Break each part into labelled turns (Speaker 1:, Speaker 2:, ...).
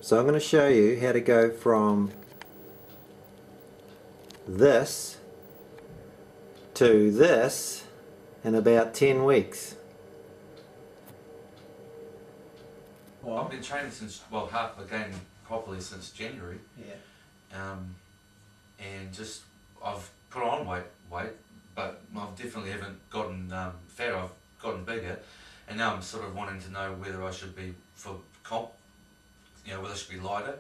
Speaker 1: So I'm going to show you how to go from this to this in about 10 weeks.
Speaker 2: Well, I've been training since, well, half again properly since January.
Speaker 1: Yeah.
Speaker 2: And just, I've put on weight, but I've definitely haven't gotten fatter, I've gotten bigger. And now I'm sort of wanting to know whether I should be, for comp, whether I should be lighter,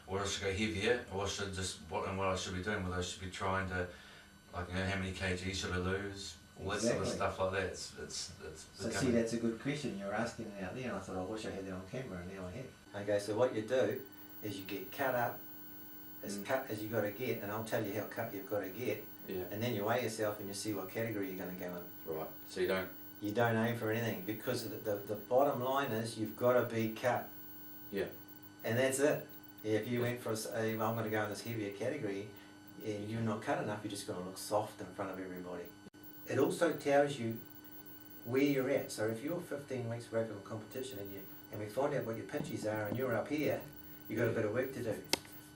Speaker 2: or I should go heavier, or I should just, what I should be doing, whether I should be trying to, like, how many kgs should I lose, all that sort of stuff like that.
Speaker 1: So see, that's a good question you're asking out there, and I thought I wish I had that on camera, and now I have. Okay, so what you do is you get cut up, as cut as you got to get, and I'll tell you how cut you've got to get, and then you weigh yourself and you see what category you're going to go in.
Speaker 2: Right, so you don't
Speaker 1: aim for anything, because the bottom line is you've got to be cut.
Speaker 2: Yeah.
Speaker 1: And that's it. If you went for, say, I'm going to go in this heavier category, you're not cut enough, you're just going to look soft in front of everybody. It also tells you where you're at. So if you're 15 weeks away from a competition and we find out what your pinchies are and you're up here, you've got a bit of work to do.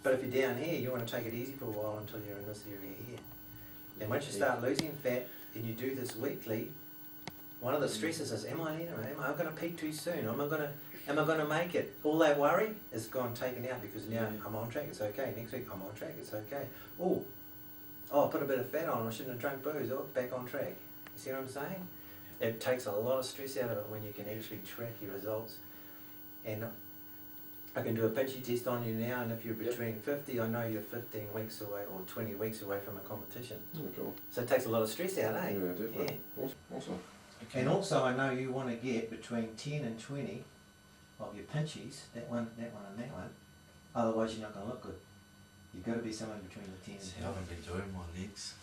Speaker 1: But if you're down here, you want to take it easy for a while until you're in this area here. And once you start losing fat and you do this weekly, one of the stresses is, am I going to peak too soon? Am I going to make it? All that worry is gone, taken out, because now I'm on track, it's okay. Next week I'm on track, it's okay. Oh, I put a bit of fat on, I shouldn't have drunk booze, oh, back on track. You see what I'm saying? It takes a lot of stress out of it when you can actually track your results. And I can do a pinchy test on you now, and if you're between 50, I know you're 15 weeks away or 20 weeks away from a competition.
Speaker 3: Oh, cool.
Speaker 1: So it takes a lot of stress out, eh?
Speaker 3: Yeah, definitely. Yeah. Awesome.
Speaker 1: And also I know you want to get between 10 and 20 of your pinchies, that one and that one, otherwise you're not going to look good. You've got to be somewhere between the 10 and 20.
Speaker 2: I haven't been doing my legs.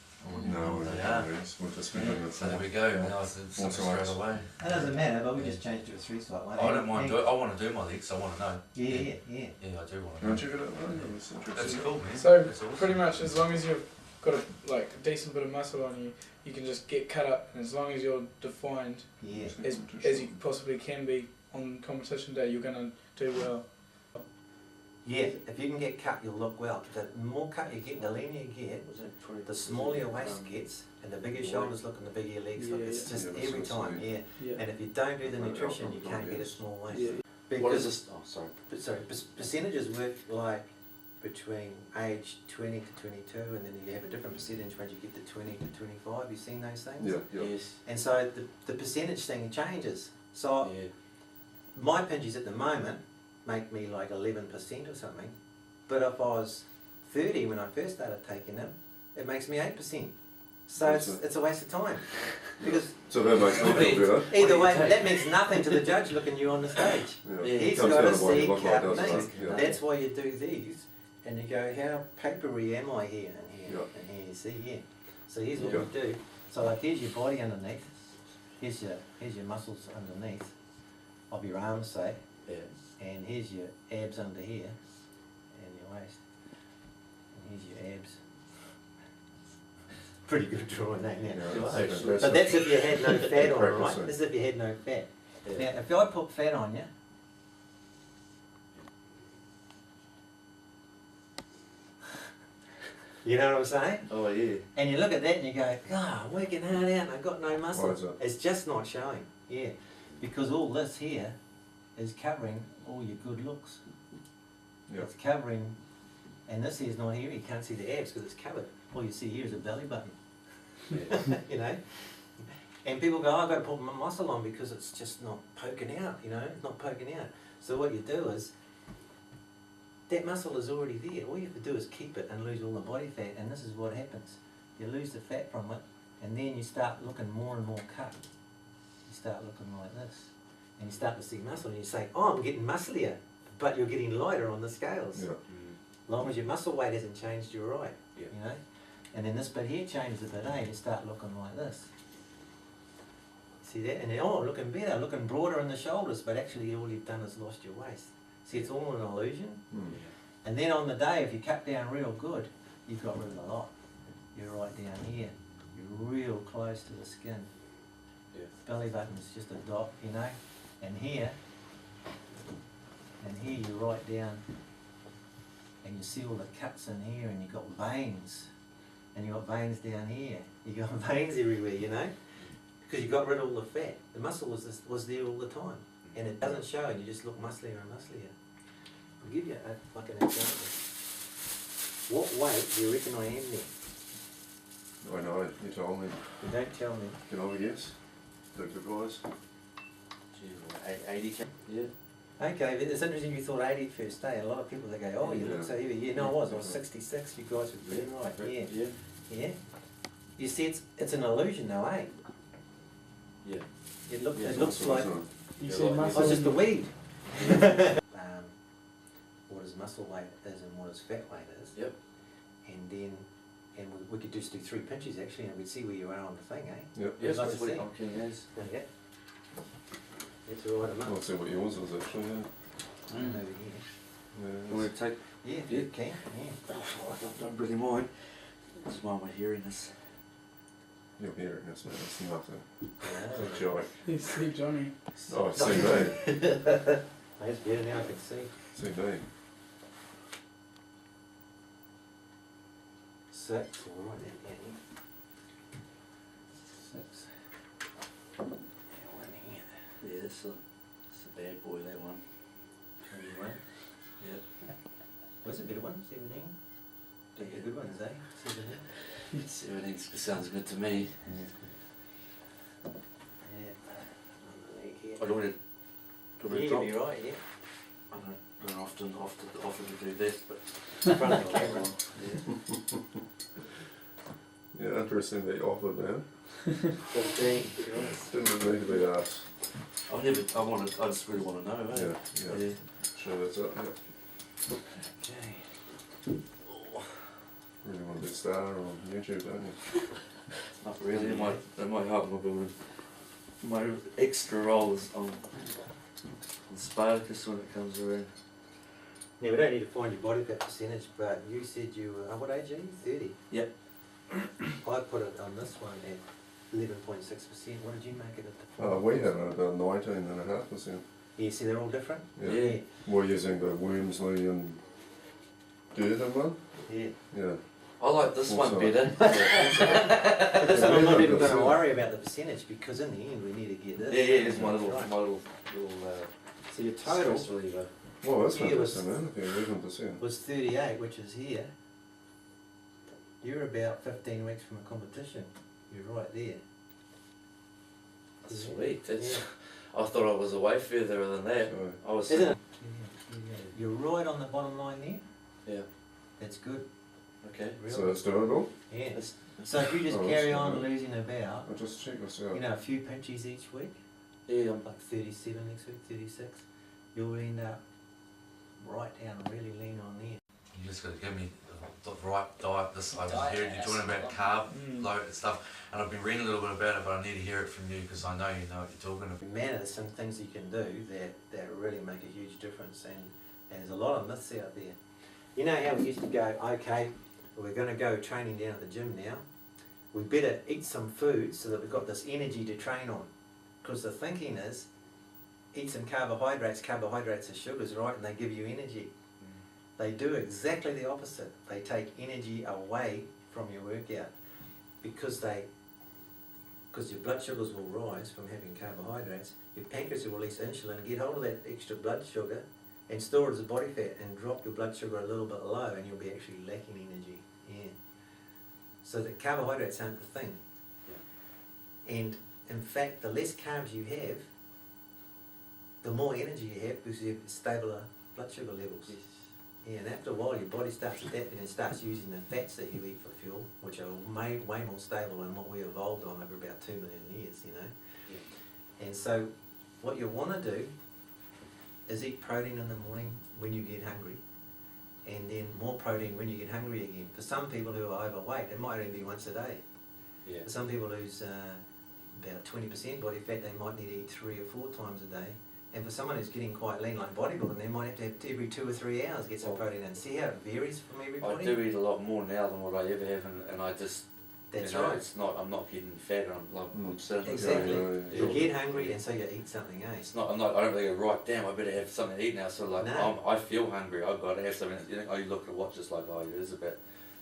Speaker 3: No,
Speaker 2: they are.
Speaker 3: We'll just be doing it.
Speaker 2: So there we go, now it's straight away.
Speaker 1: It doesn't matter, but we just changed to a 3-slot one.
Speaker 2: I don't mind doing, I want to do my legs, I want to know.
Speaker 1: Yeah,
Speaker 2: I do want to know.
Speaker 3: Don't you get it?
Speaker 2: That's cool, man.
Speaker 4: So
Speaker 2: That's awesome.
Speaker 4: pretty much, as long as you've got a decent bit of muscle on you, you can just get cut up, and as long as you're defined as you possibly can be on competition day, you're going to do well.
Speaker 1: Yeah, if you can get cut, you'll look well. The more cut you get, the leaner you get, the smaller your waist gets, and the bigger your shoulders look and the bigger your legs look. It's just every time, And if you don't do the nutrition, you can't get a small waist. Because,
Speaker 2: what is this? Oh, sorry.
Speaker 1: Percentages work like between age 20 to 22, and then you have a different percentage once you get to 20 to 25. You've seen those things?
Speaker 3: Yeah.
Speaker 2: Yes.
Speaker 1: And so the percentage thing changes. So my pinchies at the moment make me like 11% or something, but if I was 30 when I first started taking them, it makes me 8%. So it's a waste of time. Because
Speaker 3: so that makes me feel better.
Speaker 1: Either way, that means nothing to the judge looking you on the stage. He's got to see cut things. That's why you do these, and you go, how papery am I here and here and here? You see here. So here's what we do. So like, here's your body underneath. Here's your muscles underneath of your arms, say. And here's your abs under here, and your waist. And here's your abs. Pretty good drawing, ain't it? But that's if you had no fat on, right? This is if you had no fat. Now, if I put fat on you, you know what I'm saying?
Speaker 2: Oh, yeah.
Speaker 1: And you look at that and you go, I'm working hard out and I've got no muscle.
Speaker 3: Why is that?
Speaker 1: It's just not showing, because all this here is covering all your good looks. It's covering, and this here is not here, you can't see the abs because it's covered. All you see here is a belly button. You know? And people go, I've got to put my muscle on because it's just not poking out, it's not poking out. So what you do is, that muscle is already there. All you have to do is keep it and lose all the body fat, and this is what happens. You lose the fat from it, and then you start looking more and more cut. You start looking like this. And you start to see muscle, and you say, I'm getting musclier, but you're getting lighter on the scales. As long as your muscle weight hasn't changed, you're right. And then this bit here changes a bit, you start looking like this. See that? And then, looking better, looking broader in the shoulders, but actually all you've done is lost your waist. See, it's all an illusion. And then on the day, if you cut down real good, you've got rid of a lot. You're right down here. You're real close to the skin. Belly button's just a dot, And here you're right down and you see all the cuts in here, and you've got veins, and you've got veins down here, you've got veins everywhere, you know, because you got rid of all the fat. The muscle was there all the time, and it doesn't show, and you just look musclier and musclier. I'll give you like an example. What weight do you reckon I am now?
Speaker 3: I know, you told me.
Speaker 1: You don't tell me.
Speaker 3: Can I have a guess? Look the guys.
Speaker 2: Gee, what, 80? Yeah.
Speaker 1: Okay, but it's interesting you thought 80 first day. A lot of people, they go, oh, you look so heavy. Yeah, no, I was 66. You guys were pretty right. Yeah. Yeah. You see, it's an illusion though, eh?
Speaker 2: Yeah.
Speaker 1: It looks
Speaker 3: Muscle,
Speaker 1: like...
Speaker 3: isn't it?
Speaker 4: You
Speaker 2: Yeah,
Speaker 4: see
Speaker 2: right,
Speaker 4: muscle.
Speaker 1: Oh, it's just a weed. What his muscle weight is and what his fat weight is.
Speaker 2: Yep.
Speaker 1: And then, we could just do 3 pinches actually, and we'd see where you are on the thing, eh?
Speaker 3: Yep.
Speaker 2: Yes,
Speaker 1: Like
Speaker 2: that's
Speaker 1: to
Speaker 2: what
Speaker 1: see.
Speaker 2: I'm keen as.
Speaker 1: Yeah. That's all right,
Speaker 3: I'll see what yours is actually, yeah.
Speaker 1: Over here.
Speaker 2: You want to take?
Speaker 1: Yeah,
Speaker 2: Yeah.
Speaker 1: you can. Yeah.
Speaker 2: I don't really mind. Just mind my heariness.
Speaker 3: You'll hear it, that's nothing.
Speaker 1: Yeah.
Speaker 3: It's a joke.
Speaker 4: You see Johnny.
Speaker 3: Oh, see me.
Speaker 1: That's better now, I can see.
Speaker 3: See me.
Speaker 1: 6, we'll write that down. 6. And 1 here.
Speaker 2: Yeah, it's a bad boy, that one.
Speaker 1: 21.
Speaker 2: Yep.
Speaker 1: What's a better one? 17? Take the good ones, eh? 17.
Speaker 2: 17 sounds good to me.
Speaker 1: Yeah. On the leg here.
Speaker 2: I don't want to.
Speaker 1: Yeah, you'll be right, yeah.
Speaker 2: I don't often to do this, but
Speaker 1: In front of the camera.
Speaker 3: Yeah, interesting that you offered, man.
Speaker 1: 15.
Speaker 3: Didn't need to be asked.
Speaker 2: I just really want to know, eh?
Speaker 3: Yeah. Sure, that's it, yeah.
Speaker 1: Okay.
Speaker 3: Really want to be a star on YouTube, don't you?
Speaker 2: Not really. It might help my extra roles on Spartacus when it comes around.
Speaker 1: Now, we don't need to find your body fat percentage, but you said you were, what age are you? 30?
Speaker 2: Yep.
Speaker 1: I put it on this one at 11.6%. What did you make it at the
Speaker 3: We have it about 19.5%.
Speaker 1: Yeah, see, they're all different?
Speaker 2: Yeah.
Speaker 3: We're using the Wormsley and Durden one.
Speaker 1: Yeah.
Speaker 3: Yeah.
Speaker 2: I like this one
Speaker 3: Also-
Speaker 2: better.
Speaker 1: But this one I'm not even going to
Speaker 3: 11%.
Speaker 1: worry about the percentage, because in the end we need to get this.
Speaker 2: Yeah, it's my little
Speaker 1: Right. So your
Speaker 2: stress
Speaker 1: total
Speaker 2: reliever.
Speaker 3: Well, that's
Speaker 1: Yeah, it was-
Speaker 3: fantastic, man. If you're 11%.
Speaker 1: was 38, which is here. You're about 15 weeks from a competition. You're right there.
Speaker 2: Sweet. That's,
Speaker 1: Yeah.
Speaker 2: I thought I was way further than that.
Speaker 3: So,
Speaker 2: I was.
Speaker 1: Isn't it? You're right on the bottom line there.
Speaker 2: Yeah.
Speaker 1: That's good.
Speaker 2: Okay.
Speaker 1: Really.
Speaker 3: so it's doable.
Speaker 1: Yeah.
Speaker 2: That's-
Speaker 1: So if you just
Speaker 3: Oh,
Speaker 1: carry
Speaker 3: that's
Speaker 1: on
Speaker 3: good.
Speaker 1: losing about,
Speaker 3: I'll just check this out.
Speaker 1: you know, a few pinches each week,
Speaker 2: Yeah.
Speaker 1: like 37 next week, 36, you'll end up right down really lean on there.
Speaker 2: You just got to give me the right diet. I was hearing you talking about carb load and stuff, and I've been reading a little bit about it, but I need to hear it from you because I know you know what you're talking about.
Speaker 1: Man, there's some things you can do that really make a huge difference, and there's a lot of myths out there. You know how we used to go, okay, we're going to go training down at the gym now, we better eat some food so that we've got this energy to train on. Because the thinking is, eat some carbohydrates are sugars, right, and they give you energy. They do exactly the opposite. They take energy away from your workout because your blood sugars will rise from having carbohydrates. Your pancreas will release insulin, get hold of that extra blood sugar and store it as a body fat and drop your blood sugar a little bit low, and you'll be actually lacking energy. Yeah. So the carbohydrates aren't the thing.
Speaker 2: Yeah.
Speaker 1: And in fact, the less carbs you have, the more energy you have because you have stabler blood sugar levels.
Speaker 2: Yes.
Speaker 1: Yeah, and after a while your body starts adapting and starts using the fats that you eat for fuel, which are way more stable than what we evolved on over about 2 million years, you know.
Speaker 2: Yeah.
Speaker 1: And so what you want to do is eat protein in the morning when you get hungry, and then more protein when you get hungry again. For some people who are overweight, it might only be once a day.
Speaker 2: Yeah.
Speaker 1: For some people who's about 20% body fat, they might need to eat 3 or 4 times a day. And for someone who's getting quite lean like bodybuilding, they might have to every 2 or 3 hours get some protein in. See how it varies from
Speaker 2: I
Speaker 1: everybody?
Speaker 2: do eat a lot more now than what I ever have, and I just
Speaker 1: That's
Speaker 2: you know,
Speaker 1: right.
Speaker 2: it's not. I'm not getting fat. I'm sitting.
Speaker 1: Exactly.
Speaker 3: Yeah.
Speaker 1: You get hungry and so you eat something, eh?
Speaker 2: It's not. I'm not. I don't really go right. Damn, I better have something to eat now. So like,
Speaker 1: No.
Speaker 2: I feel hungry. I've got to have something. You know, you look at the watch. It's like, oh, it is about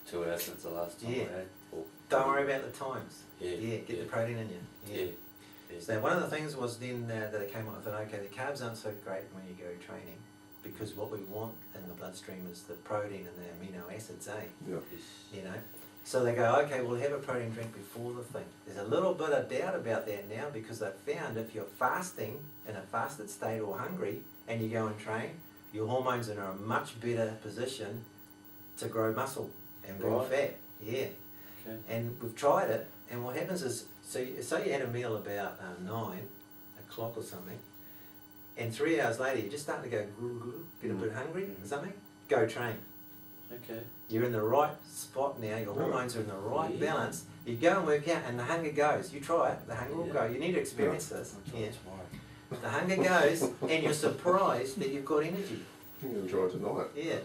Speaker 2: 2 hours since the last time
Speaker 1: Yeah.
Speaker 2: I had. Or,
Speaker 1: Don't worry about the times.
Speaker 2: Yeah.
Speaker 1: Get the protein in you.
Speaker 2: Yeah. Yeah.
Speaker 1: So one of the things was then that I came up with, okay, the carbs aren't so great when you go training, because what we want in the bloodstream is the protein and the amino acids, eh?
Speaker 3: Yeah.
Speaker 2: Yes.
Speaker 1: You know? So they go, okay, we'll have a protein drink before the thing. There's a little bit of doubt about that now, because they've found if you're fasting, in a fasted state or hungry, and you go and train, your hormones are in a much better position to grow muscle and grow
Speaker 2: Right.
Speaker 1: fat. Yeah.
Speaker 2: Okay.
Speaker 1: And we've tried it, and what happens is, so say you had a meal about 9 o'clock or something, and 3 hours later you're just starting to go get a bit hungry or something, go train.
Speaker 2: Okay.
Speaker 1: You're in the right spot now, your hormones are in the right
Speaker 2: Yeah.
Speaker 1: balance, you go and work out and the hunger goes. You try it, the hunger will
Speaker 2: Yeah.
Speaker 1: go. You need to experience this.
Speaker 2: I'll try
Speaker 1: Yeah.
Speaker 2: it tomorrow.
Speaker 1: The hunger goes and you're surprised that you've got energy.
Speaker 3: I'm going to try it tonight.
Speaker 1: Yeah.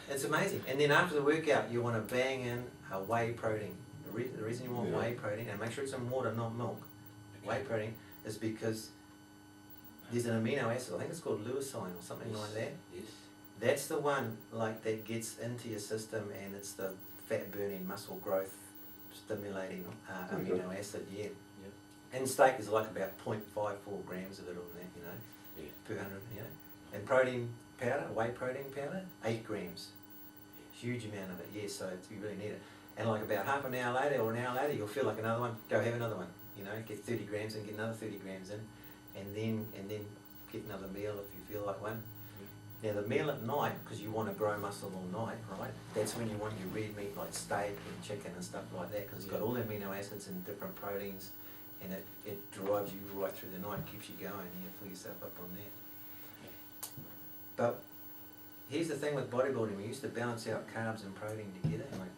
Speaker 1: It's amazing. And then after the workout you want to bang in a whey protein. The reason you want
Speaker 3: Yeah.
Speaker 1: whey protein, and make sure it's in water, not milk, whey protein, is because there's an amino acid, I think it's called leucine or something
Speaker 2: Yes.
Speaker 1: like that.
Speaker 2: Yes.
Speaker 1: That's the one that gets into your system, and it's the fat burning, muscle growth stimulating amino acid, yeah.
Speaker 2: Yeah.
Speaker 1: And steak is like about 0.54 grams of it on that,
Speaker 2: Yeah.
Speaker 1: per 100, And protein powder, whey protein powder, 8 grams. Huge amount of it, yeah, so you really need it. And like about half an hour later or an hour later, you'll feel like another one, go have another one, get 30 grams in, get another 30 grams in, and then get another meal if you feel like one. Now the meal at night, because you want to grow muscle all night, right? That's when you want your red meat like steak and chicken and stuff like that, because it's got all the amino acids and different proteins, and it drives you right through the night, keeps you going, and you fill yourself up on that. But here's the thing with bodybuilding, we used to balance out carbs and protein together, like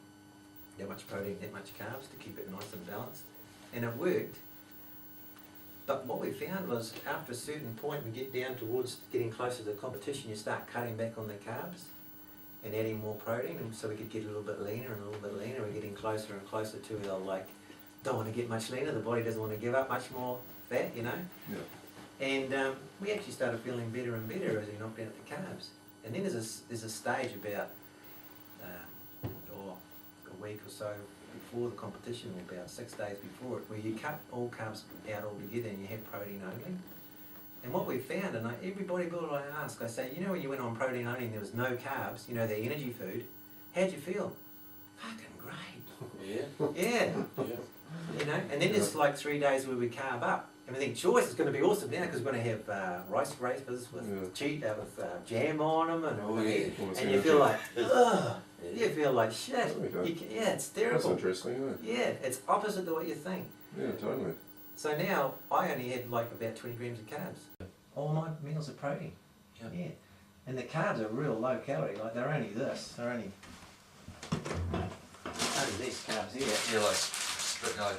Speaker 1: that much protein, that much carbs to keep it nice and balanced, and it worked. But what we found was after a certain point we get down towards getting closer to the competition, you start cutting back on the carbs and adding more protein, and so we could get a little bit leaner and a little bit leaner. We're getting closer and closer to don't want to get much leaner, the body doesn't want to give up much more fat,
Speaker 3: Yeah.
Speaker 1: And we actually started feeling better and better as we knocked out the carbs. And then there's a stage about a week or so before the competition, or about 6 days before it, where you cut all carbs out altogether and you have protein only. And what we found, and every bodybuilder I ask, I say, when you went on protein only and there was no carbs, the energy food, how'd you feel? Fucking great.
Speaker 2: Yeah.
Speaker 1: Yeah.
Speaker 2: Yeah.
Speaker 1: And then there's like 3 days where we carb up. And we think, choice is going to be awesome now, because we're going to have rice wafers with jam on them, and,
Speaker 2: Oh, yeah.
Speaker 1: and you feel like, ugh,
Speaker 2: Yeah.
Speaker 1: you feel like shit.
Speaker 3: Okay.
Speaker 1: It's
Speaker 3: That's
Speaker 1: terrible.
Speaker 3: interesting, isn't it?
Speaker 1: Yeah, it's opposite to what you think.
Speaker 3: Yeah, totally.
Speaker 1: So now I only had like about 20 grams of carbs. All my meals are protein.
Speaker 2: Yep.
Speaker 1: Yeah. And the carbs are real low calorie, like they're only this. They're only these carbs here.
Speaker 2: Yeah, like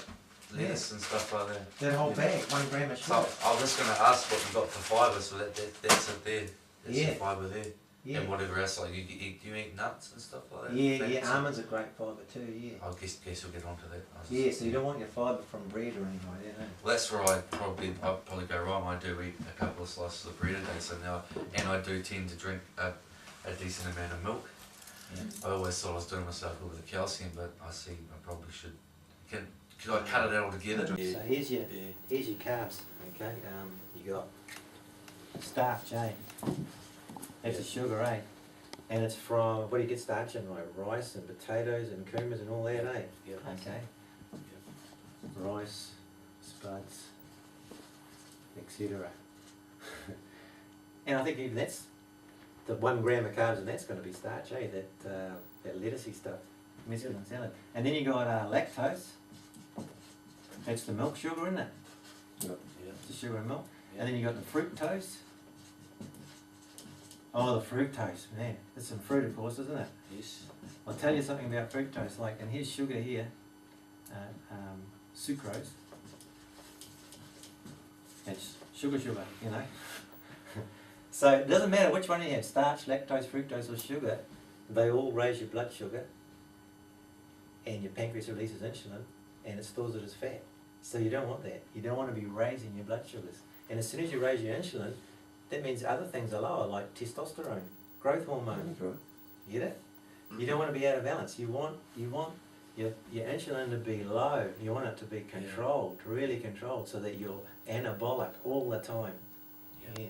Speaker 2: lettuce and stuff like that.
Speaker 1: That whole bag, 1 gram of
Speaker 2: So
Speaker 1: sugar.
Speaker 2: I was just going to ask what you got for fibre, so that's it there. That's
Speaker 1: Yeah.
Speaker 2: the fibre there.
Speaker 1: Yeah.
Speaker 2: And whatever else, like you eat nuts and stuff like that?
Speaker 1: Yeah,
Speaker 2: Fats?
Speaker 1: almonds are great fibre too, yeah.
Speaker 2: I guess we'll get onto that.
Speaker 1: Yeah, so you don't want your fibre from bread or anything like that, eh?
Speaker 2: Well, that's where I'd probably go wrong. I do eat a couple of slices of bread a day, so now, and I do tend to drink a decent amount of milk.
Speaker 1: Yeah.
Speaker 2: I always thought I was doing myself good with the calcium, but I see I probably should. Could I cut it out altogether?
Speaker 1: So here's your carbs, okay? You got starch, eh? That's a sugar, eh? And it's from, what do you get starch in? Like rice and potatoes and kumas and all that, eh?
Speaker 2: Yep.
Speaker 1: Okay. Rice, spuds, etc. And I think even that's, the 1 gram of carbs, and that's going to be starch, eh? That lettucey stuff, mesclun salad. And then you got lactose. That's the milk sugar, isn't it?
Speaker 3: Yeah.
Speaker 1: It's the sugar and milk. And then you got the fructose. Oh, the fructose, man. It's some fruit, of course, isn't it?
Speaker 2: Yes.
Speaker 1: I'll tell you something about fructose. Like, and here's sugar here, sucrose. It's sugar, So it doesn't matter which one you have, starch, lactose, fructose or sugar, they all raise your blood sugar. and your pancreas releases insulin, and it stores it as fat. So you don't want that. You don't want to be raising your blood sugars. And as soon as you raise your insulin, that means other things are lower, like testosterone, growth hormone.
Speaker 3: Okay.
Speaker 1: You get it? You don't want to be out of balance. You want your insulin to be low. You want it to be controlled, really controlled, so that you're anabolic all the time. Yeah.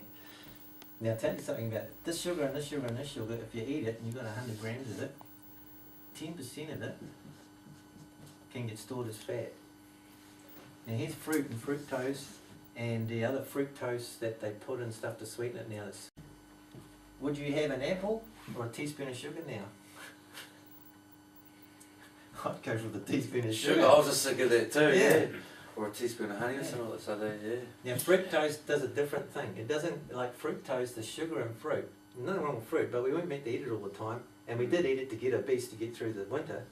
Speaker 1: Now tell you something about this sugar and this sugar and this sugar. If you eat it and you've got 100 grams of it, 10% of it can get stored as fat. Now here's fruit and fructose and the other fructose that they put in stuff to sweeten it now. Would you have an apple or a teaspoon of sugar now? I'd go for the teaspoon of sugar.
Speaker 2: I was just thinking of that too,
Speaker 1: Yeah.
Speaker 2: Or a teaspoon of honey or something like that,
Speaker 1: Now fructose does a different thing. It doesn't, like fructose, the sugar in fruit. Nothing wrong with fruit, but we weren't meant to eat it all the time. And we did eat it to get obese to get through the winter.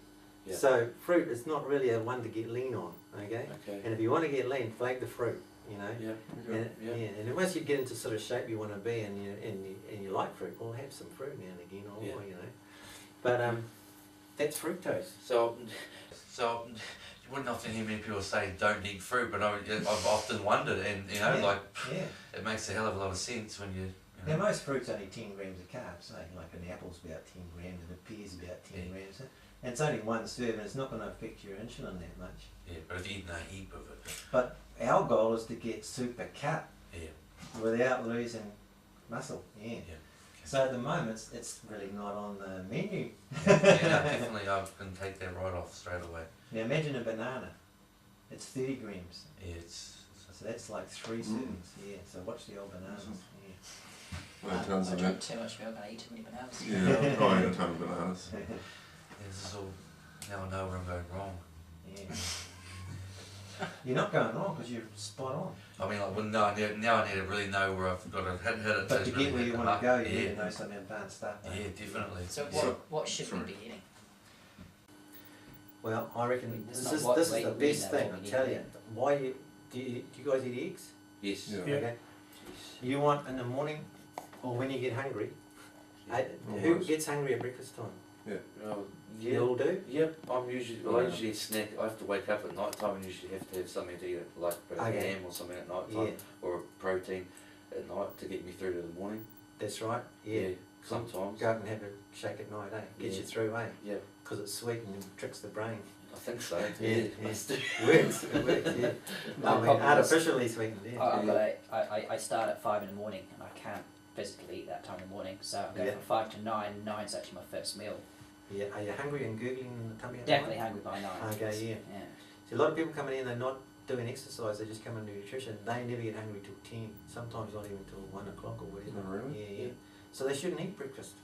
Speaker 2: Yeah.
Speaker 1: So fruit is not really a one to get lean on, okay?
Speaker 2: Okay.
Speaker 1: And if you want to get lean, flag the fruit, you know?
Speaker 2: Yeah.
Speaker 1: And, and once you get into sort of shape you want to be and you like fruit, well have some fruit now and again, or you know. But that's fructose.
Speaker 2: So you wouldn't often hear many people say don't eat fruit, but I've often wondered, and you know, it makes a hell of a lot of sense when you.
Speaker 1: Now most fruit's only 10 grams of carbs, like an apple's about 10 grams and a pear's about 10 grams. And it's only one serve and it's not going to affect your insulin that much.
Speaker 2: Yeah, but if you eat a heap of it.
Speaker 1: But our goal is to get super cut without losing muscle. Yeah.
Speaker 2: Okay.
Speaker 1: So at the moment it's really not on the menu.
Speaker 2: Yeah, definitely I can take that right off straight away.
Speaker 1: Now imagine a banana. It's 30 grams.
Speaker 2: Yeah,
Speaker 1: so that's like 3 servings. Yeah. So watch the old bananas.
Speaker 3: I
Speaker 5: drink too much milk and I eat too many bananas.
Speaker 3: Yeah, I eat a ton of bananas.
Speaker 2: This is all, now I know where I'm going wrong.
Speaker 1: Yeah. You're not going wrong because you're spot on.
Speaker 2: I mean, like, well, now I need to really know where I've got to hit it.
Speaker 1: But to get where you want to go, you need to know some advanced stuff.
Speaker 2: Yeah, definitely.
Speaker 5: So what should we be eating?
Speaker 1: Well, I reckon
Speaker 5: It's
Speaker 1: this
Speaker 5: not
Speaker 1: is
Speaker 5: what
Speaker 1: the
Speaker 5: weight
Speaker 1: best
Speaker 5: we
Speaker 1: thing.
Speaker 5: know,
Speaker 1: I tell you. Why do you guys eat eggs?
Speaker 2: Yes.
Speaker 3: Yeah.
Speaker 1: Okay. You want in the morning or when you get hungry. Who
Speaker 3: Almost.
Speaker 1: gets hungry at breakfast time? You
Speaker 2: Yeah.
Speaker 1: all do?
Speaker 2: Yep, I usually snack. I have to wake up at night time and usually have to have something to eat, like a ham or something at night time, or a protein at night to get me through to the morning.
Speaker 1: That's right. Yeah.
Speaker 2: Sometimes.
Speaker 1: Go out and have a shake at night, eh? Gets you through, eh?
Speaker 2: Yeah.
Speaker 1: Because it's sweet and tricks the brain.
Speaker 2: I think so.
Speaker 1: Yeah.
Speaker 2: Must do.
Speaker 1: It works, yeah. I mean, artificially sweetened, yeah.
Speaker 5: I start at 5 in the morning and I can't physically eat that time in the morning, so I go from 5 to 9. 9's actually my first meal.
Speaker 1: Yeah, are you hungry and googling in the tummy?
Speaker 5: Definitely hungry by 9.
Speaker 1: Okay, yeah. See, a lot of people coming in, they're not doing exercise, they just come into nutrition. They never get hungry till 10, sometimes not even till 1 o'clock or whatever.
Speaker 3: Oh, really?
Speaker 1: Yeah. So they shouldn't eat breakfast.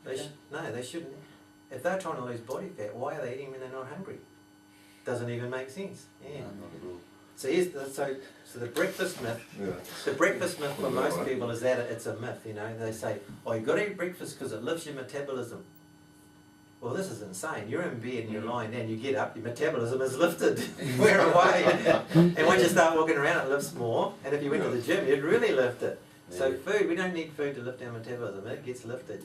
Speaker 1: No, they shouldn't. If they're trying to lose body fat, why are they eating when they're not hungry? Doesn't even make sense. Yeah.
Speaker 2: No, not at all.
Speaker 1: So here's so the breakfast myth.
Speaker 3: Yeah.
Speaker 1: The breakfast myth for most people is that it's a myth. You know, they say, "Oh, you've got to eat breakfast because it lifts your metabolism." Well, this is insane. You're in bed and you're lying down. You get up, your metabolism is lifted. We're away. And once you start walking around, it lifts more. And if you went to the gym, you'd really lift it. So food, we don't need food to lift our metabolism. It gets lifted,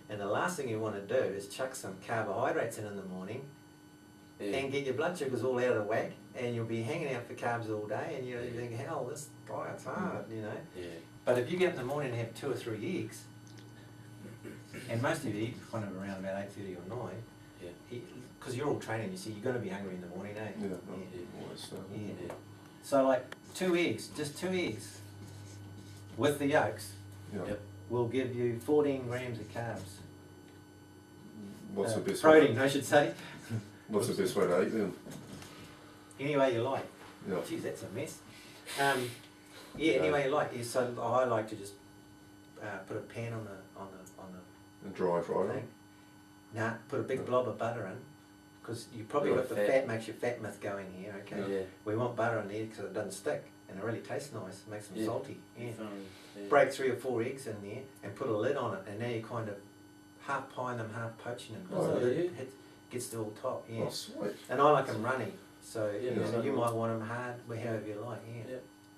Speaker 1: And the last thing you want to do is chuck some carbohydrates in the morning and get your blood sugars all out of whack, and you'll be hanging out for carbs all day, and you think, hell, this diet's hard, you know. But if you get up in the morning and have 2 or 3 eggs, and most of you eat kind of around about 8:30 or 9, because you're all training, you see, you're going to be hungry in the morning, eh?
Speaker 3: Yeah.
Speaker 1: So like 2 eggs, just 2 eggs, with the yolks, will give you 14 grams of carbs.
Speaker 3: What's the best
Speaker 1: protein,
Speaker 3: way?
Speaker 1: I should say.
Speaker 3: What's the best way to eat then?
Speaker 1: Any way you like.
Speaker 3: Yeah.
Speaker 1: Geez, that's a mess. Any way you like. So I like to just put a pan on the
Speaker 3: And dry fry
Speaker 1: thing.
Speaker 3: it?
Speaker 1: Nah, put a big blob of butter in, because you probably got the fat makes your fat myth going here. Okay. We want butter in there because it doesn't stick and it really tastes nice. It makes them salty. Break 3 or 4 eggs in there and put a lid on it, and now you're kind of half pieing them, half poaching them. So it gets to all top.
Speaker 3: Oh, sweet.
Speaker 1: And I like them runny. So you might want them hard, however you like.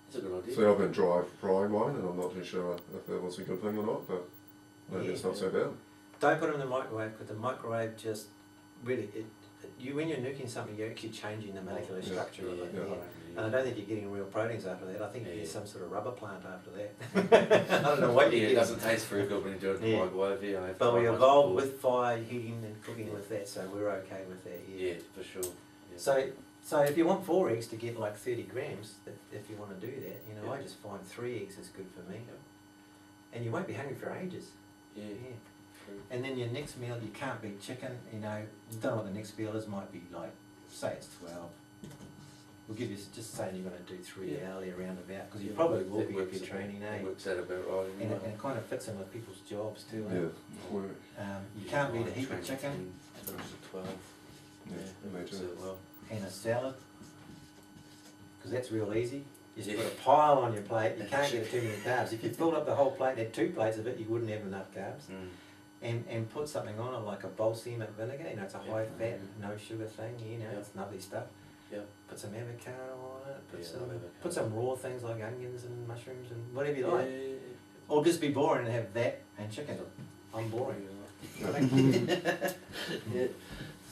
Speaker 2: That's a good idea.
Speaker 3: See, I've been dry frying mine, and I'm not too sure if that was a good thing or not, but maybe it's not so bad.
Speaker 1: Don't put them in the microwave, because the microwave just really it when you're nuking something, you're actually changing the molecular structure of it.
Speaker 3: yeah.
Speaker 1: Yeah. And I don't think you're getting real proteins after that. I think you get some sort of rubber plant after that. I don't know what you
Speaker 2: Yeah,
Speaker 1: get.
Speaker 2: it doesn't taste very good when you do it in the microwave. Yeah, I have
Speaker 1: But
Speaker 2: tried
Speaker 1: we
Speaker 2: once
Speaker 1: evolved
Speaker 2: before.
Speaker 1: with fire, heating and cooking with that, so we're okay with that.
Speaker 2: Yeah, for sure. Yeah.
Speaker 1: So if you want 4 eggs to get like 30 grams, if you want to do that, you know, I just find 3 eggs is good for me. And you won't be hungry for ages.
Speaker 2: Yeah. True.
Speaker 1: And then your next meal, you can't be chicken, you know, you don't know what the next meal is, might be like, say it's 12. We'll give you, just saying you're going to do 3 hourly around about, because you probably will be if you're training, eh?
Speaker 2: It works out about right.
Speaker 1: And it kind of fits in with people's jobs too, eh?
Speaker 3: Yeah, work.
Speaker 1: You can't beat a heap of chicken.
Speaker 2: 12.
Speaker 3: Yeah,
Speaker 2: That works
Speaker 3: imagine.
Speaker 2: out well.
Speaker 1: And a salad, because that's real easy. You just
Speaker 2: Yeah.
Speaker 1: put a pile on your plate, you can't get too many carbs. If you filled up the whole plate and had 2 plates of it, you wouldn't have enough carbs. And put something on it like a balsamic vinegar, you know, it's a high fat, no sugar thing, you know, it's lovely stuff.
Speaker 2: Yeah.
Speaker 1: Put some avocado on it,
Speaker 2: Yeah, avocado.
Speaker 1: put some raw things like onions and mushrooms and whatever you
Speaker 2: Yeah.
Speaker 1: like. Or just be boring and have that and chicken. I'm boring.
Speaker 2: Yeah.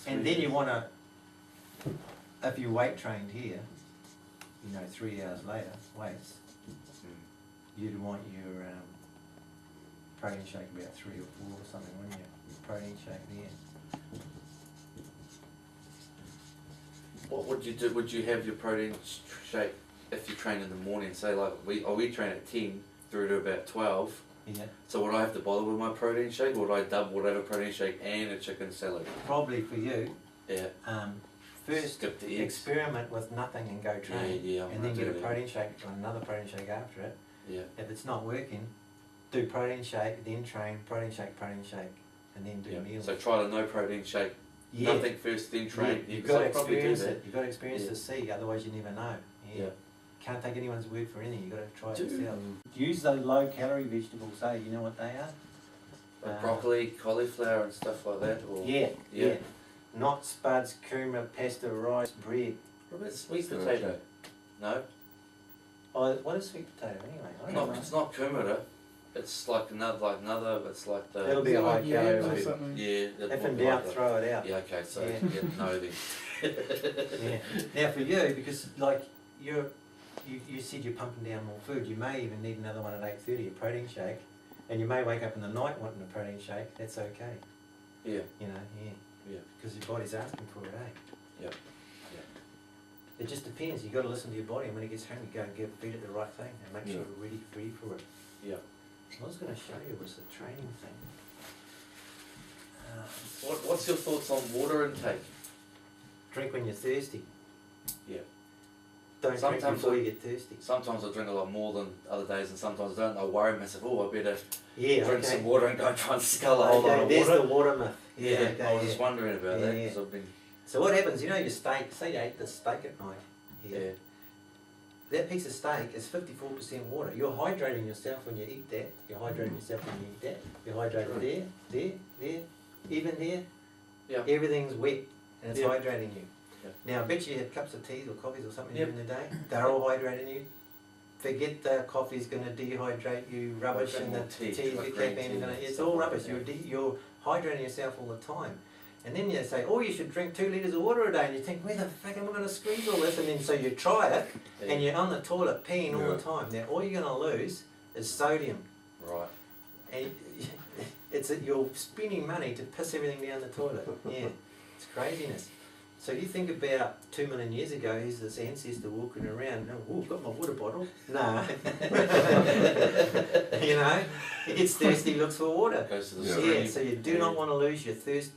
Speaker 1: And then you want to, if you weight trained here, you know, 3 hours later, weights, you'd want your protein shake about 3 or 4 or something, wouldn't you? Protein shake there.
Speaker 2: What would you do? Would you have your protein shake if you train in the morning? Say like we train at 10 through to about 12.
Speaker 1: Yeah.
Speaker 2: So would I have to bother with my protein shake, or would I would I have a protein shake and a chicken salad?
Speaker 1: Probably for you,
Speaker 2: Yeah.
Speaker 1: first
Speaker 2: Skip the eggs.
Speaker 1: experiment with nothing and go train.
Speaker 2: Yeah,
Speaker 1: and then get a protein shake or another protein shake after it.
Speaker 2: Yeah.
Speaker 1: If it's not working, do protein shake, then train, protein shake, and then do
Speaker 2: Yeah.
Speaker 1: meals.
Speaker 2: So try the no protein shake.
Speaker 1: Yeah.
Speaker 2: Nothing first, then
Speaker 1: Yeah,
Speaker 2: train.
Speaker 1: you've
Speaker 2: So
Speaker 1: got to
Speaker 2: I'd probably do
Speaker 1: experience
Speaker 2: that.
Speaker 1: it. You've got to experience
Speaker 2: Yeah.
Speaker 1: to see, otherwise you never know. Yeah.
Speaker 2: Yeah.
Speaker 1: Can't take anyone's word for anything. You've got to try it yourself. Use those low calorie vegetables, eh? You know what they are?
Speaker 2: Like broccoli, cauliflower, and stuff like that. Or
Speaker 1: Yeah.
Speaker 2: Yeah.
Speaker 1: Not spuds, kuma, pasta, rice, bread.
Speaker 2: What about sweet potato? No.
Speaker 1: Oh, what is sweet potato anyway? I don't
Speaker 2: No,
Speaker 1: know.
Speaker 2: it's not kumara. It's like another. It's like the.
Speaker 1: It'll be a high
Speaker 4: Like yams or
Speaker 1: calorie.
Speaker 4: something.
Speaker 2: Yeah.
Speaker 1: If in doubt, throw it out.
Speaker 2: Yeah. Okay. So
Speaker 1: Yeah.
Speaker 2: no then.
Speaker 1: Yeah. Now for you, because like you said you're pumping down more food, you may even need another one at 8:30, a protein shake, and you may wake up in the night wanting a protein shake. That's okay.
Speaker 2: Yeah.
Speaker 1: You know,
Speaker 2: Yeah.
Speaker 1: because your body's asking for it, eh?
Speaker 2: Yep.
Speaker 1: It just depends. You got to listen to your body, and when it gets hungry, go and feed it the right thing, and make sure you're ready for it.
Speaker 2: Yeah.
Speaker 1: What I was going to show you was the training thing.
Speaker 2: What's your thoughts on water intake?
Speaker 1: Drink when you're thirsty.
Speaker 2: Yeah.
Speaker 1: Don't drink
Speaker 2: Sometimes
Speaker 1: before you get thirsty.
Speaker 2: Sometimes I drink a lot more than other days, and sometimes I don't. I worry myself. Oh, I better
Speaker 1: Yeah,
Speaker 2: drink
Speaker 1: okay.
Speaker 2: some water and go and try and scull a whole lot of
Speaker 1: There's
Speaker 2: water.
Speaker 1: the water myth.
Speaker 2: Yeah.
Speaker 1: okay,
Speaker 2: I was just wondering about that
Speaker 1: Yeah,
Speaker 2: because I've been.
Speaker 1: So what happens, you know your steak, say you ate the steak at night,
Speaker 2: Yeah.
Speaker 1: that piece of steak is 54% water. You're hydrating yourself when you eat that, you're hydrating yourself when you eat that, you're hydrated there, even there.
Speaker 2: Yeah.
Speaker 1: Everything's wet and it's
Speaker 2: Yeah.
Speaker 1: hydrating you.
Speaker 2: Yeah.
Speaker 1: Now I bet you have cups of teas or coffees or something
Speaker 2: Yep.
Speaker 1: during the day, they're all hydrating you. Forget the coffee's going to dehydrate you, rubbish,
Speaker 2: drink
Speaker 1: and the
Speaker 2: more tea,
Speaker 1: tea's
Speaker 2: like
Speaker 1: the
Speaker 2: green
Speaker 1: caffeine,
Speaker 2: tea
Speaker 1: gonna,
Speaker 2: and
Speaker 1: it's
Speaker 2: stuff
Speaker 1: all
Speaker 2: like
Speaker 1: rubbish.
Speaker 2: that,
Speaker 1: You're hydrating yourself all the time. And then you say, oh, you should drink 2 litres of water a day, and you think, where the fuck am I going to squeeze all this? And then so you try it,
Speaker 2: Yeah.
Speaker 1: and you're on the toilet peeing all
Speaker 3: Yeah.
Speaker 1: the time. Now all you're going to lose is sodium,
Speaker 2: Right.
Speaker 1: and you're spending money to piss everything down the toilet. Yeah, it's craziness. So you think about 2 million years ago, here's this ancestor walking around, oh, I've got my water bottle. Nah. You know, he gets thirsty, looks for water.
Speaker 2: Goes to the
Speaker 3: Yeah.
Speaker 2: stream.
Speaker 1: Yeah, so you do not want to lose your thirst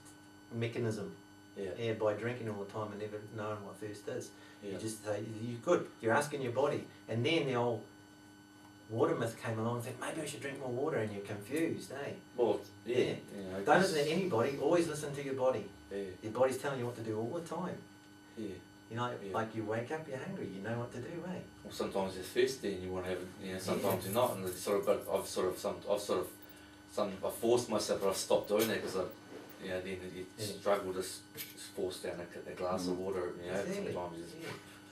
Speaker 1: mechanism.
Speaker 2: Yeah.
Speaker 1: By drinking all the time and never knowing what thirst is.
Speaker 2: Yeah.
Speaker 1: You just say, you're good, you're asking your body. And then the old water myth came along and said, maybe I should drink more water, and you're confused, eh?
Speaker 2: Well, yeah.
Speaker 1: Yeah.
Speaker 2: I
Speaker 1: Don't
Speaker 2: guess-
Speaker 1: listen to anybody, always listen to your body.
Speaker 2: Yeah.
Speaker 1: Your body's telling you what to do all the time.
Speaker 2: Yeah.
Speaker 1: You know,
Speaker 2: Yeah.
Speaker 1: like you wake up, you're hungry, you know what to do, eh?
Speaker 2: Well, sometimes you're thirsty and you want to have, sometimes you're not, and it's sort of. But I've forced myself, but I've stopped doing that because then you struggle to force down a glass of water.
Speaker 1: Exactly.
Speaker 2: Sometimes you just
Speaker 1: Yeah.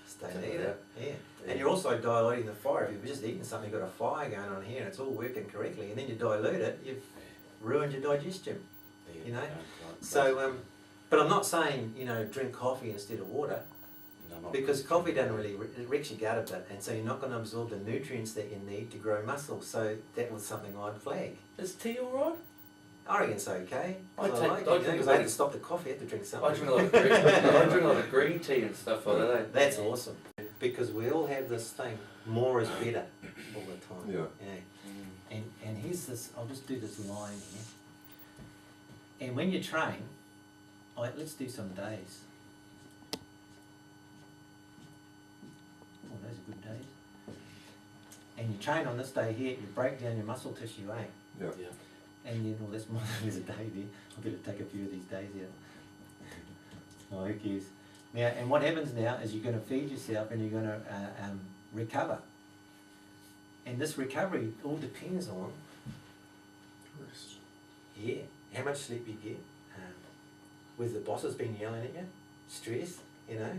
Speaker 1: Stay
Speaker 2: Something
Speaker 1: there.
Speaker 2: like that.
Speaker 1: Yeah.
Speaker 2: Yeah.
Speaker 1: And you're also diluting the fire. If you've just eaten something, you've got a fire going on here, and it's all working correctly, and then you dilute it, you've ruined your digestion. You know? So, But I'm not saying, you know, drink coffee instead of water,
Speaker 2: No, not
Speaker 1: because coffee doesn't really, it wrecks your gut a bit, and so you're not going to absorb the nutrients that you need to grow muscle. So that was something I'd flag.
Speaker 2: Is tea alright?
Speaker 1: I reckon it's okay.
Speaker 2: I
Speaker 1: So
Speaker 2: take-
Speaker 1: like
Speaker 2: I
Speaker 1: it,
Speaker 2: drink
Speaker 1: because
Speaker 2: a
Speaker 1: I
Speaker 2: lot
Speaker 1: had to
Speaker 2: of-
Speaker 1: stop the coffee, I had to drink something.
Speaker 2: I drink a lot of green, I drink a lot of green tea and stuff like that.
Speaker 1: That's awesome, because we all have this thing, more is better all the time.
Speaker 3: Yeah.
Speaker 1: And here's this, I'll just do this line here. And when you train, let's do some days. Oh, those are good days. And you train on this day here, you break down your muscle tissue, eh?
Speaker 3: Yeah.
Speaker 2: Yeah.
Speaker 1: And you know, that's more than a day there. I'll better take a few of these days out. Oh, who cares? Now, and what happens now is you're going to feed yourself and you're going to recover. And this recovery all depends on,
Speaker 3: Rest.
Speaker 1: yeah, how much sleep you get, whether the boss has been yelling at you, stress, you know,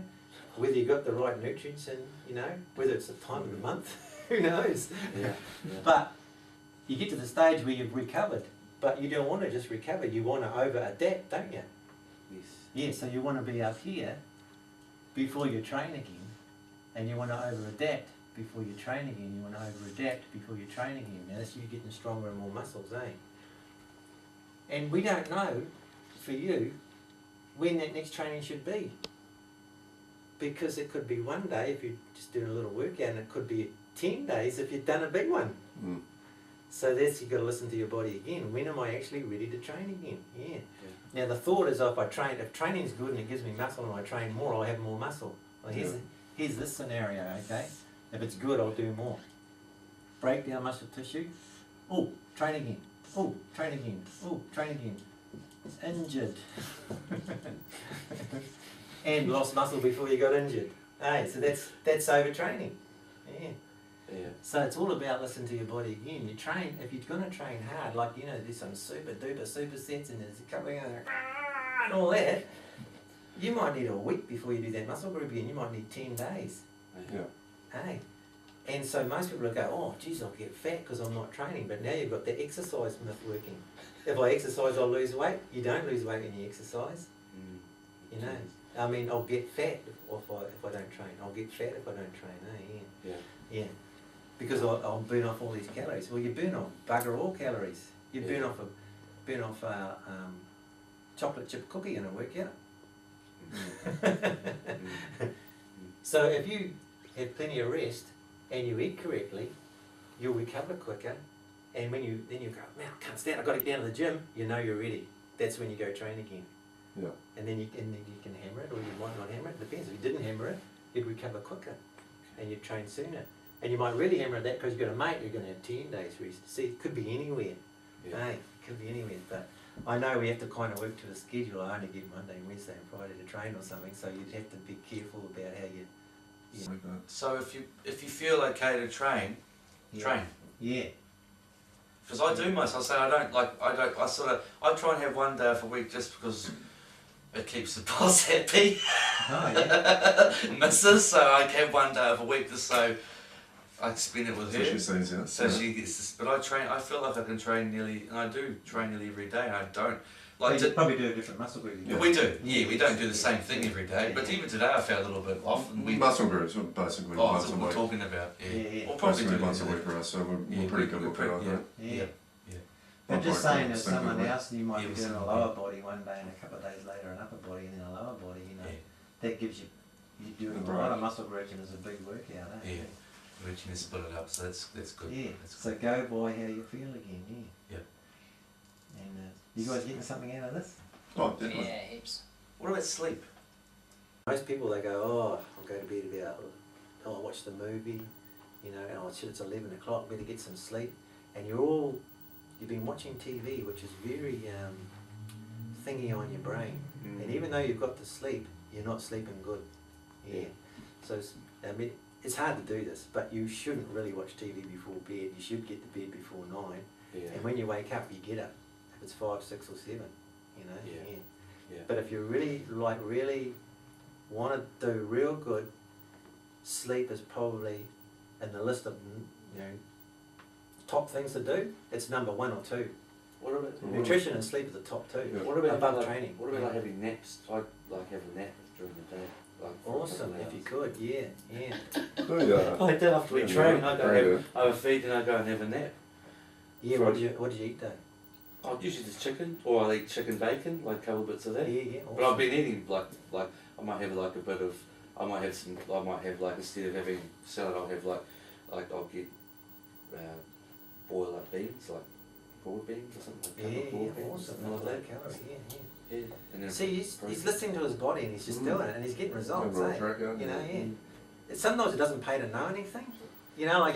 Speaker 1: whether you got the right nutrients and, you know, whether it's the time of the month, who knows?
Speaker 2: Yeah.
Speaker 1: But you get to the stage where you've recovered, but you don't want to just recover, you want to over-adapt, don't you?
Speaker 2: Yes.
Speaker 1: Yeah, so you want to be up here before you train again, and you want to over-adapt before you train again, you want to over-adapt before you train again. Now that's you getting stronger and more muscles, eh? And we don't know, for you, when that next training should be. Because it could be one day if you're just doing a little workout, and it could be 10 days if you've done a big one.
Speaker 3: Mm.
Speaker 1: So that's, you've got to listen to your body again. When am I actually ready to train again? Yeah. Now the thought is, if training's good and it gives me muscle and I train more, I'll have more muscle. Well, here's this scenario, okay? If it's good, I'll do more. Break down muscle tissue. Oh, train again. Oh, train again. Oh, train again. Injured. And lost muscle before you got injured. Hey, so that's overtraining. Yeah.
Speaker 2: Yeah.
Speaker 1: So it's all about listening to your body again. You train, if you're going to train hard, like, you know, there's some super duper super sets and there's a couple of and all that, you might need a week before you do that muscle group again. You might need 10 days.
Speaker 3: Yeah.
Speaker 1: Hey. And so most people will go, oh, geez, I'll get fat because I'm not training. But now you've got the exercise myth working. If I exercise, I'll lose weight. You don't lose weight when you exercise. You know, I mean, I'll get fat if I don't train. I'll get fat if I don't train, eh?
Speaker 2: Yeah.
Speaker 1: Yeah. Because I'll burn off all these calories. Well, you burn off bugger all calories. You burn off a chocolate chip cookie in a workout. So if you have plenty of rest and you eat correctly, you'll recover quicker. And when you go, man, I can't stand, I've got to get down to the gym, you know you're ready. That's when you go train again.
Speaker 3: Yeah.
Speaker 1: And then you can hammer it, or you might not hammer it. Depends. If you didn't hammer it, you'd recover quicker, and you'd train sooner. And you might really hammer that because you've got a mate. You're going to have 10 days rest. See, it could be anywhere.
Speaker 2: Yeah.
Speaker 1: Hey, it could be anywhere. But I know we have to kind of work to a schedule. I only get Monday, Wednesday, and Friday to train or something. So you'd have to be careful about how you.
Speaker 3: Like that.
Speaker 2: So if you feel okay to train, train.
Speaker 1: Yeah.
Speaker 2: Because I do myself. I say I try and have one day off a week just because it keeps the boss happy.
Speaker 1: Oh yeah.
Speaker 2: Missus, so I have one day off a week just so I spend it with
Speaker 3: So
Speaker 2: her.
Speaker 3: she sees it.
Speaker 2: So she gets this, but I train. I feel like I can train nearly, and I do train nearly every day. And I don't like.
Speaker 1: You probably do a different muscle group.
Speaker 2: Yeah, we do. Yeah, we don't do the same thing every day. But even today, I felt a little bit off. And we
Speaker 3: Muscle groups, basically
Speaker 2: Oh,
Speaker 3: once
Speaker 2: that's
Speaker 3: a
Speaker 2: what we're
Speaker 3: week.
Speaker 2: talking about. Yeah.
Speaker 1: Yeah.
Speaker 2: We'll probably
Speaker 3: Basically
Speaker 2: do
Speaker 3: once a
Speaker 2: that.
Speaker 3: week for us, so we're
Speaker 2: Yeah,
Speaker 3: pretty good
Speaker 2: we're
Speaker 3: with
Speaker 2: pretty-
Speaker 3: that.
Speaker 2: yeah.
Speaker 1: Yeah.
Speaker 2: Yeah.
Speaker 1: I'm just saying, if
Speaker 3: Think
Speaker 1: someone
Speaker 3: of it.
Speaker 1: else, you might
Speaker 2: Yeah,
Speaker 1: be
Speaker 2: with
Speaker 1: doing a
Speaker 2: some-
Speaker 1: lower body one day and a couple of days later an upper body and then a lower body, you know.
Speaker 2: Yeah.
Speaker 1: That gives you, you're doing a
Speaker 3: Right.
Speaker 1: lot of muscle groups and it's a big workout, eh?
Speaker 2: Yeah. We can split it up, so that's good.
Speaker 1: Yeah,
Speaker 2: That's
Speaker 1: so
Speaker 2: good.
Speaker 1: go by how you feel again, yeah.
Speaker 2: Yeah.
Speaker 1: And you guys getting something out of this?
Speaker 3: Oh, definitely.
Speaker 5: Yeah, heaps.
Speaker 2: What about sleep?
Speaker 1: Most people, they go, oh, I'll go to bed about, I'll watch the movie, you know, oh shit, it's 11 o'clock, better get some sleep. And you've been watching TV, which is very thingy on your brain. And even though you've got to sleep, you're not sleeping good. Yeah. So, I mean, it's hard to do this, but you shouldn't really watch TV before bed. You should get to bed before 9.
Speaker 2: Yeah.
Speaker 1: And when you wake up, you get up. If it's 5, 6 or 7, you know.
Speaker 2: Yeah. Yeah.
Speaker 1: But if you really want to do real good, sleep is probably in the list of, you know, top things to do. It's number 1 or 2.
Speaker 6: What about
Speaker 1: Nutrition and sleep are the top two.
Speaker 3: Yeah.
Speaker 6: what about
Speaker 1: above
Speaker 6: like,
Speaker 1: training?
Speaker 6: What about like having naps? I'd like have a nap during the day. Like for a
Speaker 1: Awesome,
Speaker 6: couple of
Speaker 1: if you
Speaker 6: hours.
Speaker 1: could, yeah.
Speaker 3: Oh, yeah.
Speaker 6: I do after we
Speaker 3: Yeah,
Speaker 6: train.
Speaker 3: yeah.
Speaker 6: I go
Speaker 3: Yeah.
Speaker 6: have, I have a feed and I go and have a nap.
Speaker 1: Yeah, what did you eat though?
Speaker 6: I usually just chicken, or I eat chicken bacon, like a couple bits of that.
Speaker 1: Yeah, awesome.
Speaker 6: But I've been eating like I might have like a bit of, I might have like instead of having salad, I'll have like I'll get boil up beans, like broad beans or something like
Speaker 1: Yeah,
Speaker 6: that. Broad beans,
Speaker 1: awesome.
Speaker 6: something like that.
Speaker 1: Calorie, yeah.
Speaker 6: Yeah. And then
Speaker 1: See, he's listening to his body and he's just
Speaker 3: Mm.
Speaker 1: doing it and he's getting results,
Speaker 3: Overall
Speaker 1: eh?
Speaker 3: track, yeah.
Speaker 1: You know, Sometimes it doesn't pay to know anything. You know, like